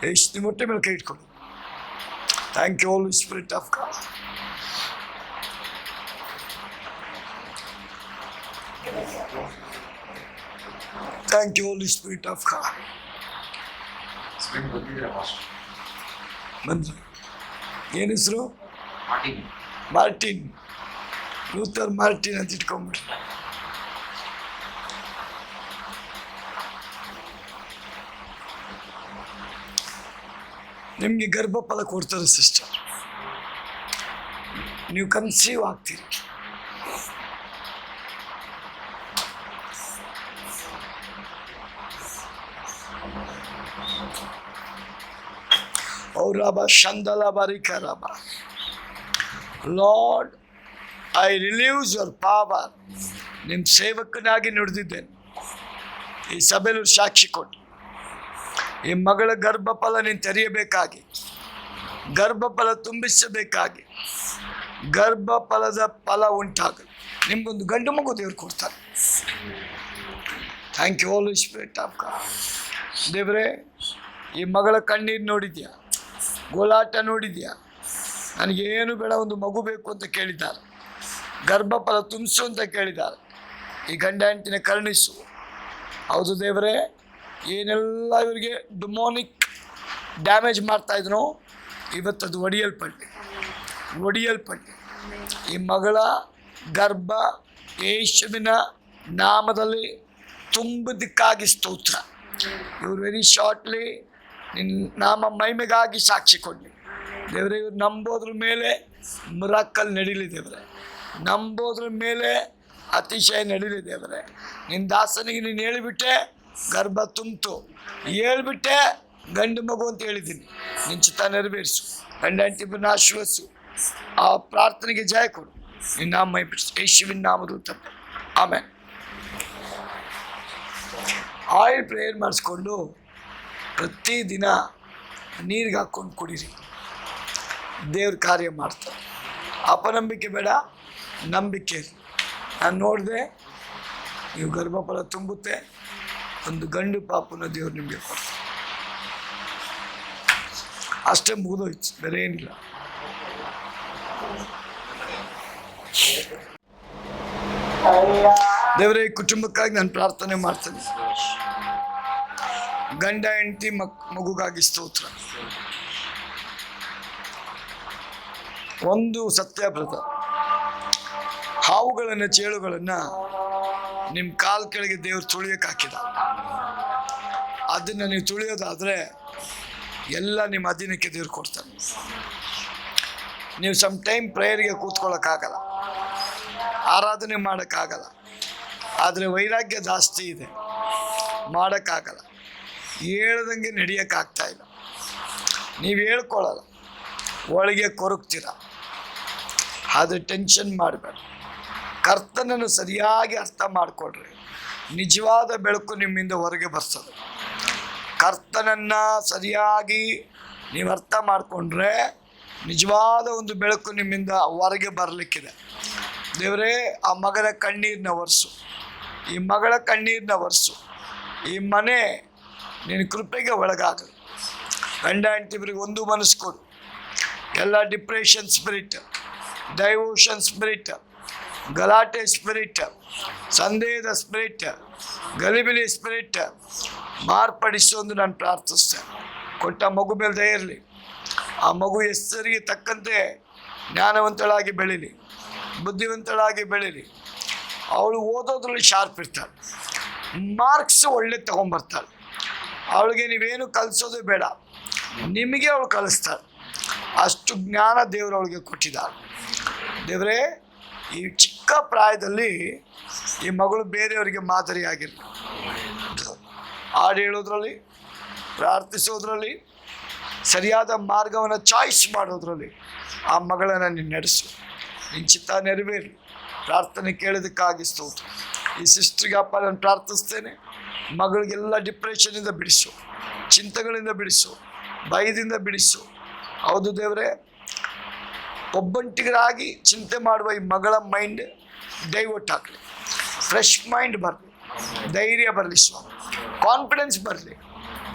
ಎಷ್ಟು ಮೊಟ್ಟೆ ಮೇಲೆ ಕೈ ಇಟ್ಕೊಳ್ಳಿ. Thank you Holy Spirit of God. Thank you Holy Spirit of God. ಬಂದ್ರಿ. ಏನು ಹೆಸರು? ಮಾರ್ಟಿನ್. ಲೂಥರ್ ಮಾರ್ಟಿನ್ ಅಂತ ಇಟ್ಕೊಂಡ್ಬಿಟ್ರಿ. ನಿಮಗೆ ಗರ್ಭಫಲ ಕೊಡ್ತಾರೆ ಸಿಸ್ಟರ್. ನೀವು ಕನ್ಸೀವ್ ಆಗ್ತೀರಿ. ಔರಾಬ ಶಂದಲಬರಿಕ ರಬ. Lord, I relieves your power. ನಿಮ್ಮ ಸೇವಕನಾಗಿ ನುಡಿದಿದ್ದೇನೆ. ಈ ಸಭೆಯಲ್ಲಿ ಸಾಕ್ಷಿ ಕೊಟ್ಟು ಈ ಮಗಳ ಗರ್ಭಫಲ ನೀನು ತೆರೆಯಬೇಕಾಗಿ, ಗರ್ಭಫಲ ತುಂಬಿಸಬೇಕಾಗಿ, ಗರ್ಭಫಲದ ಫಲ ಉಂಟಾಗಲಿ. ನಿಮ್ಗೊಂದು ಗಂಡು ಮಗು ದೇವ್ರು ಕೊಡ್ತಾರೆ. Thank you Holy Spirit of God. ದೇವರೇ, ಈ ಮಗಳ ಕಣ್ಣೀರು ನೋಡಿದ್ಯಾ, ಗೋಲಾಟ ನೋಡಿದ್ಯಾ. ನನಗೇನು ಬೇಡ, ಒಂದು ಮಗು ಬೇಕು ಅಂತ ಕೇಳಿದ್ದಾರೆ. ಗರ್ಭಫಲ ತುಂಬಿಸು ಅಂತ ಕೇಳಿದ್ದಾರೆ. ಈ ಗಂಡ ಹೆಂಡತಿನ ಕರುಣಿಸು. ಹೌದು ದೇವರೇ, ಏನೆಲ್ಲ ಇವರಿಗೆ ಡಿಮೋನಿಕ್ ಡ್ಯಾಮೇಜ್ ಮಾಡ್ತಾಯಿದ್ನೋ ಇವತ್ತದು ಒಡೆಯಲ್ಪಟ್ಟೆ. ಈ ಮಗಳ ಗರ್ಭ ಯೇಸುವಿನ ನಾಮದಲ್ಲಿ ತುಂಬುವುದಕ್ಕಾಗಿ ಸ್ತೋತ್ರ. ಇವರು ವೆರಿ ಶಾರ್ಟ್ಲಿ ನಿನ್ನ ನಾಮ ಮಹಿಮೆಗಾಗಿ ಸಾಕ್ಷಿ ಕೊಡಲಿ ದೇವರೇ. ಇವ್ರು ನಂಬೋದ್ರ ಮೇಲೆ ಮಿರಾಕಲ್ ನಡೀಲಿ ದೇವರೇ. ನಂಬೋದ್ರ ಮೇಲೆ ಅತಿಶಯ ನಡೀಲಿ ದೇವರೇ. ನಿನ್ನ ದಾಸನಿಗೆ ನೀನು ಹೇಳಿಬಿಟ್ಟೆ ಗರ್ಭ ತುಂಬಿತು, ಹೇಳ್ಬಿಟ್ಟೆ ಗಂಡು ಮಗು ಅಂತ ಹೇಳಿದ್ದೀನಿ. ನಿನ್ನ ಚಿತ್ತ ನೆರವೇರಿಸು. ಗಂಡ ಹೆಂಡತಿಬ್ಬರನ್ನ ಆಶೀರ್ವದಿಸು. ಆ ಪ್ರಾರ್ಥನೆಗೆ ಜಯ ಕೊಡು. ನಿನ್ನ ನಾಮ ಮಹಿಮೆಪಡಿಸು. ಯೇಸುವಿನ ನಾಮದಲ್ಲಿ ತಪ್ಪು, ಆಮೇಲೆ ಆಯಿಲ್ ಪ್ರೇಯರ್ ಮಾಡಿಸ್ಕೊಂಡು ಪ್ರತಿದಿನ ನೀರಿಗೆ ಹಾಕ್ಕೊಂಡು ಕುಡೀರಿ. ದೇವ್ರ ಕಾರ್ಯ ಮಾಡ್ತಾರೆ. ಅಪನಂಬಿಕೆ ಬೇಡ, ನಂಬಿಕೆ. ನಾನು ನೋಡಿದೆ, ನೀವು ಗರ್ಭಫಲ ತುಂಬುತ್ತೆ. ಒಂದು ಗಂಡು ಪಾಪನ ದೇವ್ರು ನಿಮಗೆ ಕೊಡ್ತಾರೆ. ಅಷ್ಟೇ, ಮುಗಿದೋಯ್ತು, ಬೇರೆ ಏನಿಲ್ಲ. ದೇವರೇ, ಈ ಕುಟುಂಬಕ್ಕಾಗಿ ನಾನು ಪ್ರಾರ್ಥನೆ ಮಾಡ್ತೇನೆ. ಗಂಡ ಹೆಂಡತಿ ಮಗುಗಾಗಿ ಸ್ತೋತ್ರ. ಒಂದು ಸತ್ಯವ್ರತ, ಹಾವುಗಳನ್ನು ಚೇಳುಗಳನ್ನು ನಿಮ್ಮ ಕಾಲು ಕೆಳಗೆ ದೇವ್ರು ತುಳಿಯಕ್ಕೆ ಹಾಕಿದ. ಅದನ್ನು ನೀವು ತುಳಿಯೋದಾದರೆ ಎಲ್ಲ ನಿಮ್ಮ ಅಧೀನಕ್ಕೆ ದೇವ್ರು ಕೊಡ್ತಾನೆ. ನೀವು ಸಮ್ ಟೈಮ್ ಪ್ರೇಯರ್ಗೆ ಕೂತ್ಕೊಳ್ಳೋಕ್ಕಾಗಲ್ಲ, ಆರಾಧನೆ ಮಾಡೋಕ್ಕಾಗಲ್ಲ. ಆದರೆ ವೈರಾಗ್ಯ ಜಾಸ್ತಿ ಇದೆ, ಮಾಡೋಕ್ಕಾಗಲ್ಲ. ಹೇಳ್ದಂಗೆ ನಡೆಯೋಕ್ಕಾಗ್ತಾಯಿಲ್ಲ. ನೀವು ಹೇಳ್ಕೊಳ್ಳಲ್ಲ, ಒಳಗೆ ಕೊರಗ್ತೀರ. ಆದರೆ ಟೆನ್ಷನ್ ಮಾಡಬೇಡ. ಕರ್ತನನ್ನು ಸರಿಯಾಗಿ ಅರ್ಥ ಮಾಡಿಕೊಡ್ರಿ. ನಿಜವಾದ ಬೆಳಕು ನಿಮ್ಮಿಂದ ಹೊರಗೆ ಬರ್ತದೆ. ಕರ್ತನನ್ನು ಸರಿಯಾಗಿ ನೀವು ಅರ್ಥ ಮಾಡಿಕೊಂಡ್ರೆ ನಿಜವಾದ ಒಂದು ಬೆಳಕು ನಿಮ್ಮಿಂದ ಹೊರಗೆ ಬರಲಿಕ್ಕಿದೆ. ದೇವರೇ, ಆ ಮಗನ ಕಣ್ಣೀರನ್ನ ಒರೆಸು, ಈ ಮಗಳ ಕಣ್ಣೀರನ್ನ ಒರೆಸು. ಈ ಮನೆ ನಿನ್ನ ಕೃಪೆಗೆ ಒಳಗಾಗಲಿ. ಗಂಡ ಹೆಂಡತಿಬ್ಬರಿಗೆ ಒಂದು ಮನಸ್ಸು ಕೊಡು. ಎಲ್ಲ ಡಿಪ್ರೆಷನ್ ಸ್ಪಿರಿಟ್, ಡೈವೋಷನ್ ಸ್ಪಿರಿಟ್, ಗಲಾಟೆ ಸ್ಪಿರಿಟ್, ಸಂದೇಹದ ಸ್ಪಿರಿಟ್, ಗಲಿಬಿಲಿ ಸ್ಪಿರಿಟ್ ಮಾರ್ಪಡಿಸು ಎಂದು ನಾನು ಪ್ರಾರ್ಥಿಸ್ತೇನೆ. ಕೊಟ್ಟ ಮಗು ಮೇಲೆ ದಯ ಇರಲಿ. ಆ ಮಗು ಹೆಸರಿಗೆ ತಕ್ಕಂತೆ ಜ್ಞಾನವಂತಳಾಗಿ ಬೆಳೀಲಿ, ಬುದ್ಧಿವಂತಳಾಗಿ ಬೆಳೀಲಿ. ಅವಳು ಓದೋದ್ರಲ್ಲಿ ಶಾರ್ಪ್ ಇರ್ತಾಳೆ, ಮಾರ್ಕ್ಸ್ ಒಳ್ಳೆ ತೊಗೊಂಬರ್ತಾಳೆ. ಅವಳಿಗೆ ನೀವೇನು ಕಲಿಸೋದು ಬೇಡ. ನಿಮಗೆ ಅವಳು ಕಲಿಸ್ತಾಳೆ. ಅಷ್ಟು ಜ್ಞಾನ ದೇವರು ಅವಳಿಗೆ ಕೊಟ್ಟಿದ್ದಾಳೆ. ದೇವರೇ, ಈ ಚಿಕ್ಕ ಪ್ರಾಯದಲ್ಲಿ ಈ ಮಗಳು ಬೇರೆಯವರಿಗೆ ಮಾದರಿಯಾಗಿರಲಿ. ಹಾಡು ಹೇಳೋದ್ರಲ್ಲಿ, ಪ್ರಾರ್ಥಿಸೋದ್ರಲ್ಲಿ, ಸರಿಯಾದ ಮಾರ್ಗವನ್ನು ಚಾಯ್ಸ್ ಮಾಡೋದ್ರಲ್ಲಿ ಆ ಮಗಳನ್ನು ನೀನು ನಡೆಸು. ನಿನ್ನ ಚಿತ್ತ ನೆರವೇರಲಿ. ಪ್ರಾರ್ಥನೆ ಕೇಳೋದಕ್ಕಾಗಿ ಸ್ತೋತ್ರ. ಈ ಸಿಸ್ಟ್ರಿಗೆ ಅಪ್ಪ ನಾನು ಪ್ರಾರ್ಥಿಸ್ತೇನೆ, ಮಗಳಿಗೆಲ್ಲ ಡಿಪ್ರೆಷನಿಂದ ಬಿಡಿಸು, ಚಿಂತೆಗಳಿಂದ ಬಿಡಿಸು, ಭಯದಿಂದ ಬಿಡಿಸು. ಹೌದು ದೇವರೇ, ಒಬ್ಬಂಟಿಗರಾಗಿ ಚಿಂತೆ ಮಾಡುವ ಈ ಮಗಳ ಮೈಂಡ್ ಡೈವರ್ಟ್ ಆಗಲಿ, ಫ್ರೆಶ್ ಮೈಂಡ್ ಬರಲಿ, ಧೈರ್ಯ ಬರಲಿ ಸ್ವಾಮಿ, ಕಾನ್ಫಿಡೆನ್ಸ್ ಬರಲಿ.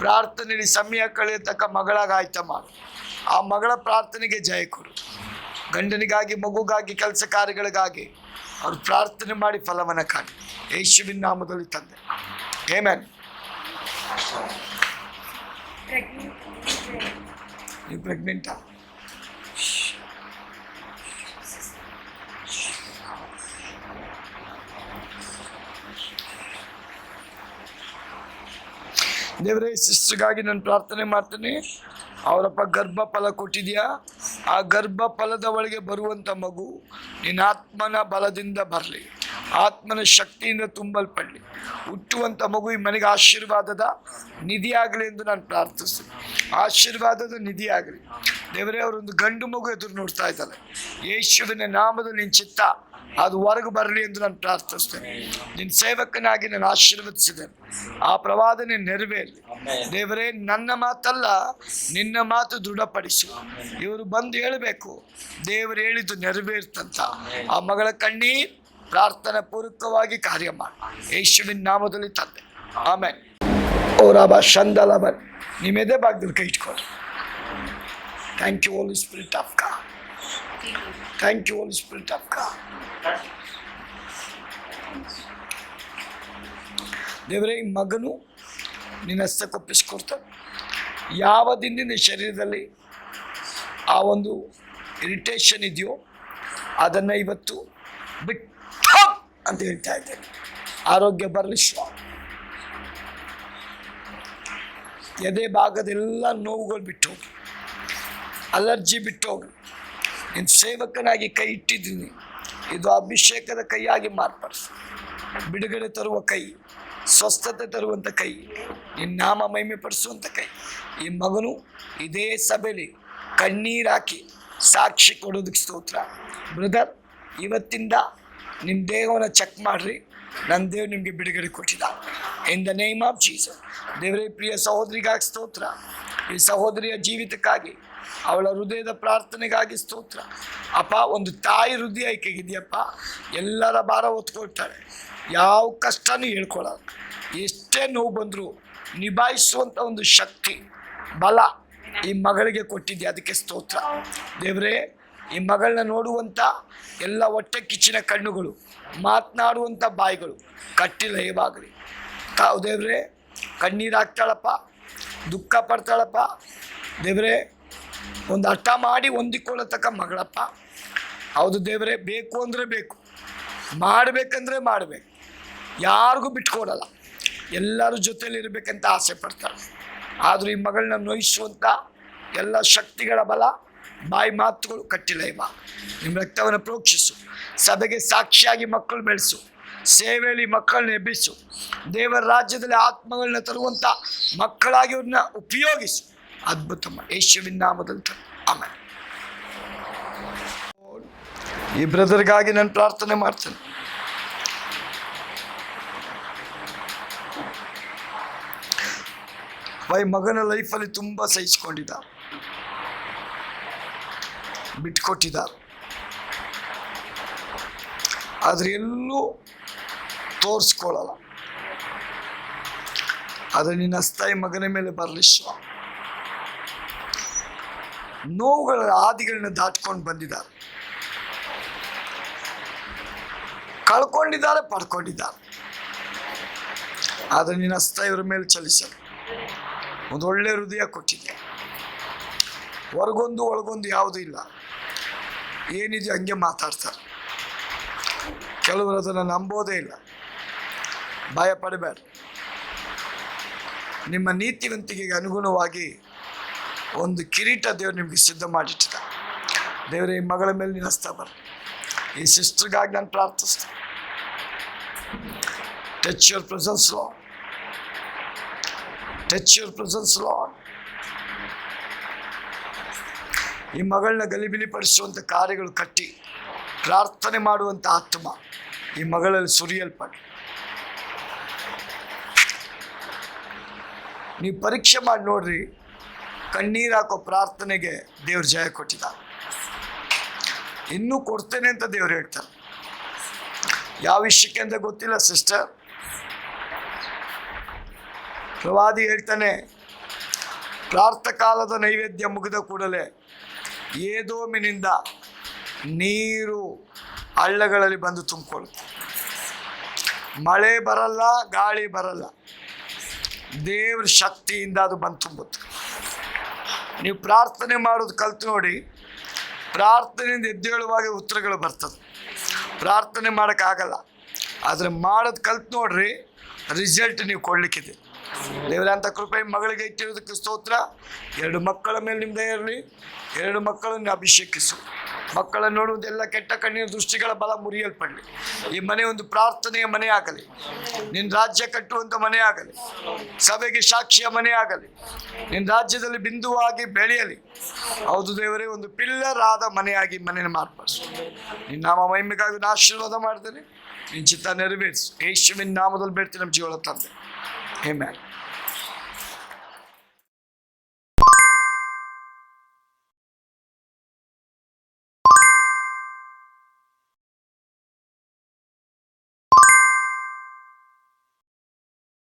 ಪ್ರಾರ್ಥನೆಯಲ್ಲಿ ಸಮಯ ಕಳೆಯತಕ್ಕ ಮಗಳಾಗಿ ಆಯ್ತ ಮಾಡು. ಆ ಮಗಳ ಪ್ರಾರ್ಥನೆಗೆ ಜಯ ಕೊಡು. ಗಂಡನಿಗಾಗಿ, ಮಗುಗಾಗಿ, ಕೆಲಸ ಕಾರ್ಯಗಳಿಗಾಗಿ ಅವ್ರು ಪ್ರಾರ್ಥನೆ ಮಾಡಿ ಫಲವನ್ನು ಕಾಣಿ. ಯೇಸುವಿನ ನಾಮದಲ್ಲಿ ತಂದೆ, ಆಮೆನ್. ನೀವು ಪ್ರೆಗ್ನೆಂಟಾ? ದೇವರೇ, ಸಿಸ್ಟರ್ಗಾಗಿ ನಾನು ಪ್ರಾರ್ಥನೆ ಮಾಡ್ತೇನೆ. ಅವರಪ್ಪ ಗರ್ಭಫಲ ಕೊಟ್ಟಿದೆಯಾ, ಆ ಗರ್ಭಫಲದ ಒಳಗೆ ಬರುವಂಥ ಮಗು ನಿನ್ನ ಆತ್ಮನ ಬಲದಿಂದ ಬರಲಿ, ಆತ್ಮನ ಶಕ್ತಿಯಿಂದ ತುಂಬಲ್ಪಡಲಿ. ಹುಟ್ಟುವಂಥ ಮಗು ಈ ಮನೆಗೆ ಆಶೀರ್ವಾದದ ನಿಧಿಯಾಗಲಿ ಎಂದು ನಾನು ಪ್ರಾರ್ಥಿಸ್ತೀನಿ. ಆಶೀರ್ವಾದದ ನಿಧಿಯಾಗಲಿ. ದೇವರೇ, ಅವರೊಂದು ಗಂಡು ಮಗು ಎದುರು ನೋಡ್ತಾ ಇದ್ದಾರೆ. ಯೇಸುವಿನ ನಾಮದಲ್ಲಿ ನಿನ್ನ ಚಿತ್ತ ಅದು ಹೊರಗೆ ಬರಲಿ ಎಂದು ನಾನು ಪ್ರಾರ್ಥಿಸ್ತೇನೆ. ನಿನ್ನ ಸೇವಕನಾಗಿ ನಾನು ಆಶೀರ್ವದಿಸಿದ್ದೇನೆ. ಆ ಪ್ರವಾದನೆ ನೆರವೇರಲಿ. ದೇವರೇ, ನನ್ನ ಮಾತಲ್ಲ, ನಿನ್ನ ಮಾತು ದೃಢಪಡಿಸು. ಇವರು ಬಂದು ಹೇಳಬೇಕು, ದೇವರು ಹೇಳಿದ್ದು ನೆರವೇರ್ತಂತ. ಆ ಮಗಳ ಕಣ್ಣೀರ್ ಪ್ರಾರ್ಥನಾ ಪೂರ್ವಕವಾಗಿ ಕಾರ್ಯ ಮಾಡಿ ಯೇಸುವಿನ ನಾಮದಲ್ಲಿ ತಂದೆ, ಆಮೇಲೆ. ಓರಾಬ ಶಂದಲಬನ್, ನಿಮ್ಮ ಎದೆ ಭಾಗದಲ್ಲಿ ಕೈ ಇಟ್ಕೊಳ್ಳಿ. Thank you Holy Spirit of God. Thank you Holy Spirit of God. ದೇವರೇ, ಈ ಮಗನು ನಿನ್ನ ಹಸ್ತಕ್ಕೊಪ್ಪಿಸ್ಕೊಡ್ತಾನೆ. ಯಾವ ದಿನದಿಂದ ಶರೀರದಲ್ಲಿ ಆ ಒಂದು ಇರಿಟೇಷನ್ ಇದೆಯೋ ಅದನ್ನು ಇವತ್ತು ಬಿಟ್ಟು ಅಂತ ಹೇಳ್ತಾ ಇದ್ದೇನೆ. ಆರೋಗ್ಯ ಬರಲಿ ಸ್ವಾಮಿ. ಎದೆ ಭಾಗದೆಲ್ಲ ನೋವುಗಳು ಬಿಟ್ಟು ಹೋಗಿ, ಅಲರ್ಜಿ ಬಿಟ್ಟು ಹೋಗಿ. ನಿನ್ನ ಸೇವಕನಾಗಿ ಕೈ ಇಟ್ಟಿದ್ದೀನಿ, ಇದು ಅಭಿಷೇಕದ ಕೈಯಾಗಿ ಮಾರ್ಪಡಿಸು. ಬಿಡುಗಡೆ ತರುವ ಕೈ, ಸ್ವಸ್ಥತೆ ತರುವಂಥ ಕೈ, ನಿನ್ನ ನಾಮ ಮಹಿಮೆ ಪಡಿಸುವಂಥ ಕೈ. ಈ ಮಗನು ಇದೇ ಸಭೆಯಲ್ಲಿ ಕಣ್ಣೀರು ಹಾಕಿ ಸಾಕ್ಷಿ ಕೊಡೋದಕ್ಕೆ ಸ್ತೋತ್ರ. ಬ್ರದರ್, ಇವತ್ತಿಂದ ನಿಮ್ಮ ದೇಹವನ್ನು ಚೆಕ್ ಮಾಡಿರಿ. ನನ್ನ ದೇವ್ರು ನಿಮಗೆ ಬಿಡುಗಡೆ ಕೊಟ್ಟಿದ್ದ. ಇನ್ ದ ನೇಮ್ ಆಫ್ ಜೀಸಸ್. ದೇವರೇ, ಪ್ರಿಯ ಸಹೋದರಿಗಾಗಿ ಸ್ತೋತ್ರ. ಈ ಸಹೋದರಿಯ ಜೀವಿತಕ್ಕಾಗಿ, ಅವಳ ಹೃದಯದ ಪ್ರಾರ್ಥನೆಗಾಗಿ ಸ್ತೋತ್ರ. ಅಪ್ಪ, ಒಂದು ತಾಯಿ ಹೃದಯ ಐಕೆಗಿದೆಯಪ್ಪ. ಎಲ್ಲರ ಭಾರ ಹೊತ್ಕೊಳ್ತಾಳೆ, ಯಾವ ಕಷ್ಟನೂ ಹೇಳ್ಕೊಳ್ಳಲ್ಲ. ಎಷ್ಟೇ ನೋವು ಬಂದರೂ ನಿಭಾಯಿಸುವಂಥ ಒಂದು ಶಕ್ತಿ, ಬಲ ಈ ಮಗಳಿಗೆ ಕೊಟ್ಟಿದ್ದೆ. ಅದಕ್ಕೆ ಸ್ತೋತ್ರ. ದೇವರೇ, ಈ ಮಗಳನ್ನ ನೋಡುವಂಥ ಎಲ್ಲ ಹೊಟ್ಟೆ ಕಿಚ್ಚಿನ ಕಣ್ಣುಗಳು, ಮಾತನಾಡುವಂಥ ಬಾಯಿಗಳು ಕಟ್ಟಿ ಲಯವಾಗಲಿ. ತಾವು ದೇವರೇ, ಕಣ್ಣೀರು ಹಾಕ್ತಾಳಪ್ಪ, ದುಃಖ ಪಡ್ತಾಳಪ್ಪ. ದೇವರೇ, ಒಂದು ಹಠ ಮಾಡಿ ಹೊಂದಿಕೊಳ್ಳತಕ್ಕ ಮಗಳಪ್ಪ. ಹೌದು ದೇವರೇ, ಬೇಕು ಅಂದರೆ ಬೇಕು, ಮಾಡಬೇಕಂದ್ರೆ ಮಾಡಬೇಕು, ಯಾರಿಗೂ ಬಿಟ್ಕೊಡಲ್ಲ, ಎಲ್ಲರ ಜೊತೆಯಲ್ಲಿ ಇರಬೇಕಂತ ಆಸೆ ಪಡ್ತಾಳೆ. ಆದರೂ ಈ ಮಗಳನ್ನ ನೋಯಿಸುವಂಥ ಎಲ್ಲ ಶಕ್ತಿಗಳ ಬಲ, ಬಾಯಿ ಮಾತುಗಳು ಕಟ್ಟಿಲ್ಲ. ಇವ ನಿಮ್ಮ ರಕ್ತವನ್ನು ಪ್ರೋಕ್ಷಿಸು. ಸಭೆಗೆ ಸಾಕ್ಷಿಯಾಗಿ ಮಕ್ಕಳು ಬೆಳೆಸು. ಸೇವೆಯಲ್ಲಿ ಮಕ್ಕಳನ್ನ ಎಬ್ಬಿಸು. ದೇವರ ರಾಜ್ಯದಲ್ಲಿ ಆತ್ಮಗಳನ್ನ ತರುವಂಥ ಮಕ್ಕಳಾಗಿ ಅವ್ರನ್ನ ಉಪಯೋಗಿಸು. ಅದ್ಭುತ ಯೇಸುವಿನ ನಾಮದಲ್ಲಿ ಆಮೇಲೆ. ಈ ಬ್ರದರ್ಗಾಗಿ ನಾನು ಪ್ರಾರ್ಥನೆ ಮಾಡ್ತೇನೆ. ಮಗನ ಲೈಫಲ್ಲಿ ತುಂಬ ಸಹಿಸ್ಕೊಂಡಿದ್ದಾರೆ, ಬಿಟ್ಕೊಟ್ಟಿದ್ದಾರೆ. ಆದರೆ ಎಲ್ಲೂ ತೋರಿಸ್ಕೊಳ್ಳಲ್ಲ. ಆದರೆ ನಿನ್ನ ಹಸ್ತಾಯಿ ಮಗನ ಮೇಲೆ ಬರಲಿ ಸ್ವಾಮಿ. ನೋವುಗಳ ಹಾದಿಗಳನ್ನ ದಾಟ್ಕೊಂಡು ಬಂದಿದ್ದಾರೆ, ಕಳ್ಕೊಂಡಿದ್ದಾರೆ, ಪಡ್ಕೊಂಡಿದ್ದಾರೆ. ಆದರೆ ನಿನ್ನ ಹಸ್ತಾಯಿ ಇವರ ಮೇಲೆ ಚಲಿಸಲು ಒಂದು ಒಳ್ಳೆ ಹೃದಯ ಕೊಟ್ಟಿದ್ದೆ. ಹೊರಗೊಂದು ಒಳಗೊಂದು ಯಾವುದೂ ಇಲ್ಲ, ಏನಿದೆಯೋ ಹಂಗೆ ಮಾತಾಡ್ತಾರೆ. ಕೆಲವರು ಅದನ್ನು ನಂಬೋದೇ ಇಲ್ಲ. ಭಯ ಪಡಬೇಡ. ನಿಮ್ಮ ನೀತಿವಂತಿಕೆಗೆ ಅನುಗುಣವಾಗಿ ಒಂದು ಕಿರೀಟ ದೇವರು ನಿಮಗೆ ಸಿದ್ಧ ಮಾಡಿಟ್ಟಿದ್ದ. ದೇವರೇ, ಈ ಮಗಳ ಮೇಲೆ ನೀನು ಹಸ್ತ ಬರ್ರಿ. ಈ ಸಿಸ್ಟರ್ಗಾಗಿ ನಾನು ಪ್ರಾರ್ಥಿಸ್ತೇನೆ. Touch your presence Lord, touch your presence Lord. ಈ ಮಗಳನ್ನ ಗಲಿಬಿಲಿ ಪಡಿಸುವಂಥ ಕಾರ್ಯಗಳು ಕಟ್ಟಿ ಪ್ರಾರ್ಥನೆ ಮಾಡುವಂಥ ಆತ್ಮ ಈ ಮಗಳಲ್ಲಿ ಸುರಿಯಲ್ಪಡಿ. ನೀವು ಪರೀಕ್ಷೆ ಮಾಡಿ ನೋಡ್ರಿ, ಕಣ್ಣೀರು ಹಾಕೋ ಪ್ರಾರ್ಥನೆಗೆ ದೇವ್ರು ಜಯ ಕೊಟ್ಟಿದ್ದ. ಇನ್ನೂ ಕೊಡ್ತೇನೆ ಅಂತ ದೇವ್ರು ಹೇಳ್ತಾರೆ. ಯಾವ ವಿಷಯಕ್ಕೆ ಅಂತ ಗೊತ್ತಿಲ್ಲ ಸಿಸ್ಟರ್. ಪ್ರವಾದಿ ಹೇಳ್ತಾನೆ, ಪ್ರಾರ್ಥಕಾಲದ ನೈವೇದ್ಯ ಮುಗಿದ ಕೂಡಲೇ ಏದೋಮಿನಿಂದ ನೀರು ಹಳ್ಳಗಳಲ್ಲಿ ಬಂದು ತುಂಬಿಕೊಳ್ಳುತ್ತೆ. ಮಳೆ ಬರಲ್ಲ, ಗಾಳಿ ಬರಲ್ಲ, ದೇವ್ರ ಶಕ್ತಿಯಿಂದ ಅದು ಬಂದು ತುಂಬುತ್ತೆ. ನೀವು ಪ್ರಾರ್ಥನೆ ಮಾಡೋದು ಕಲ್ತು ನೋಡಿ, ಪ್ರಾರ್ಥನೆಯಿಂದ ಎದ್ದೇಳುವಾಗ ಉತ್ತರಗಳು ಬರ್ತದೆ. ಪ್ರಾರ್ಥನೆ ಮಾಡೋಕ್ಕಾಗಲ್ಲ, ಆದರೆ ಮಾಡೋದು ಕಲ್ತು ನೋಡ್ರಿ, ರಿಸಲ್ಟ್ ನೀವು ಕೊಡಲಿಕ್ಕಿದೆ. ದೇವರಂಥ ಕೃಪೆ ಮಗಳಿಗೆ ಇಟ್ಟಿರೋದಕ್ಕೆ ಸ್ತೋತ್ರ. 2 ಮಕ್ಕಳ ಮೇಲೆ ನಿಮ್ಮದೇ ಇರಲಿ. 2 ಮಕ್ಕಳನ್ನು ಅಭಿಷೇಕಿಸು. ಮಕ್ಕಳನ್ನು ನೋಡುವುದೆಲ್ಲ ಕೆಟ್ಟ ಕಣ್ಣಿನ ದೃಷ್ಟಿಗಳ ಬಲ ಮುರಿಯಲ್ಪಡಲಿ. ಈ ಮನೆ ಒಂದು ಪ್ರಾರ್ಥನೆಯ ಮನೆ ಆಗಲಿ. ನಿನ್ನ ರಾಜ್ಯ ಕಟ್ಟುವಂಥ ಮನೆ ಆಗಲಿ. ಸಭೆಗೆ ಸಾಕ್ಷಿಯ ಮನೆ ಆಗಲಿ. ನಿನ್ನ ರಾಜ್ಯದಲ್ಲಿ ಬಿಂದುವಾಗಿ ಬೆಳೆಯಲಿ. ಹೌದು ದೇವರೇ, ಒಂದು ಪಿಲ್ಲರ್ ಆದ ಮನೆಯಾಗಿ ಮನೆಯನ್ನು ಮಾರ್ಪಡಿಸು. ನಿನ್ನ ನಾಮ ಮಹಿಮೆಗಾಗಿ ನಾನು ಆಶೀರ್ವಾದ ಮಾಡ್ತೇನೆ. ನಿನ್ನ ಚಿತ್ತ ನೆರವೇರಿಸು. ಯೇಸುವಿನ ನಾಮದಲ್ಲಿ ಬೇಡ್ತೀನಿ ನಮ್ಮ ಜೀವನ ತಂದೆ. ಆಮೆನ್.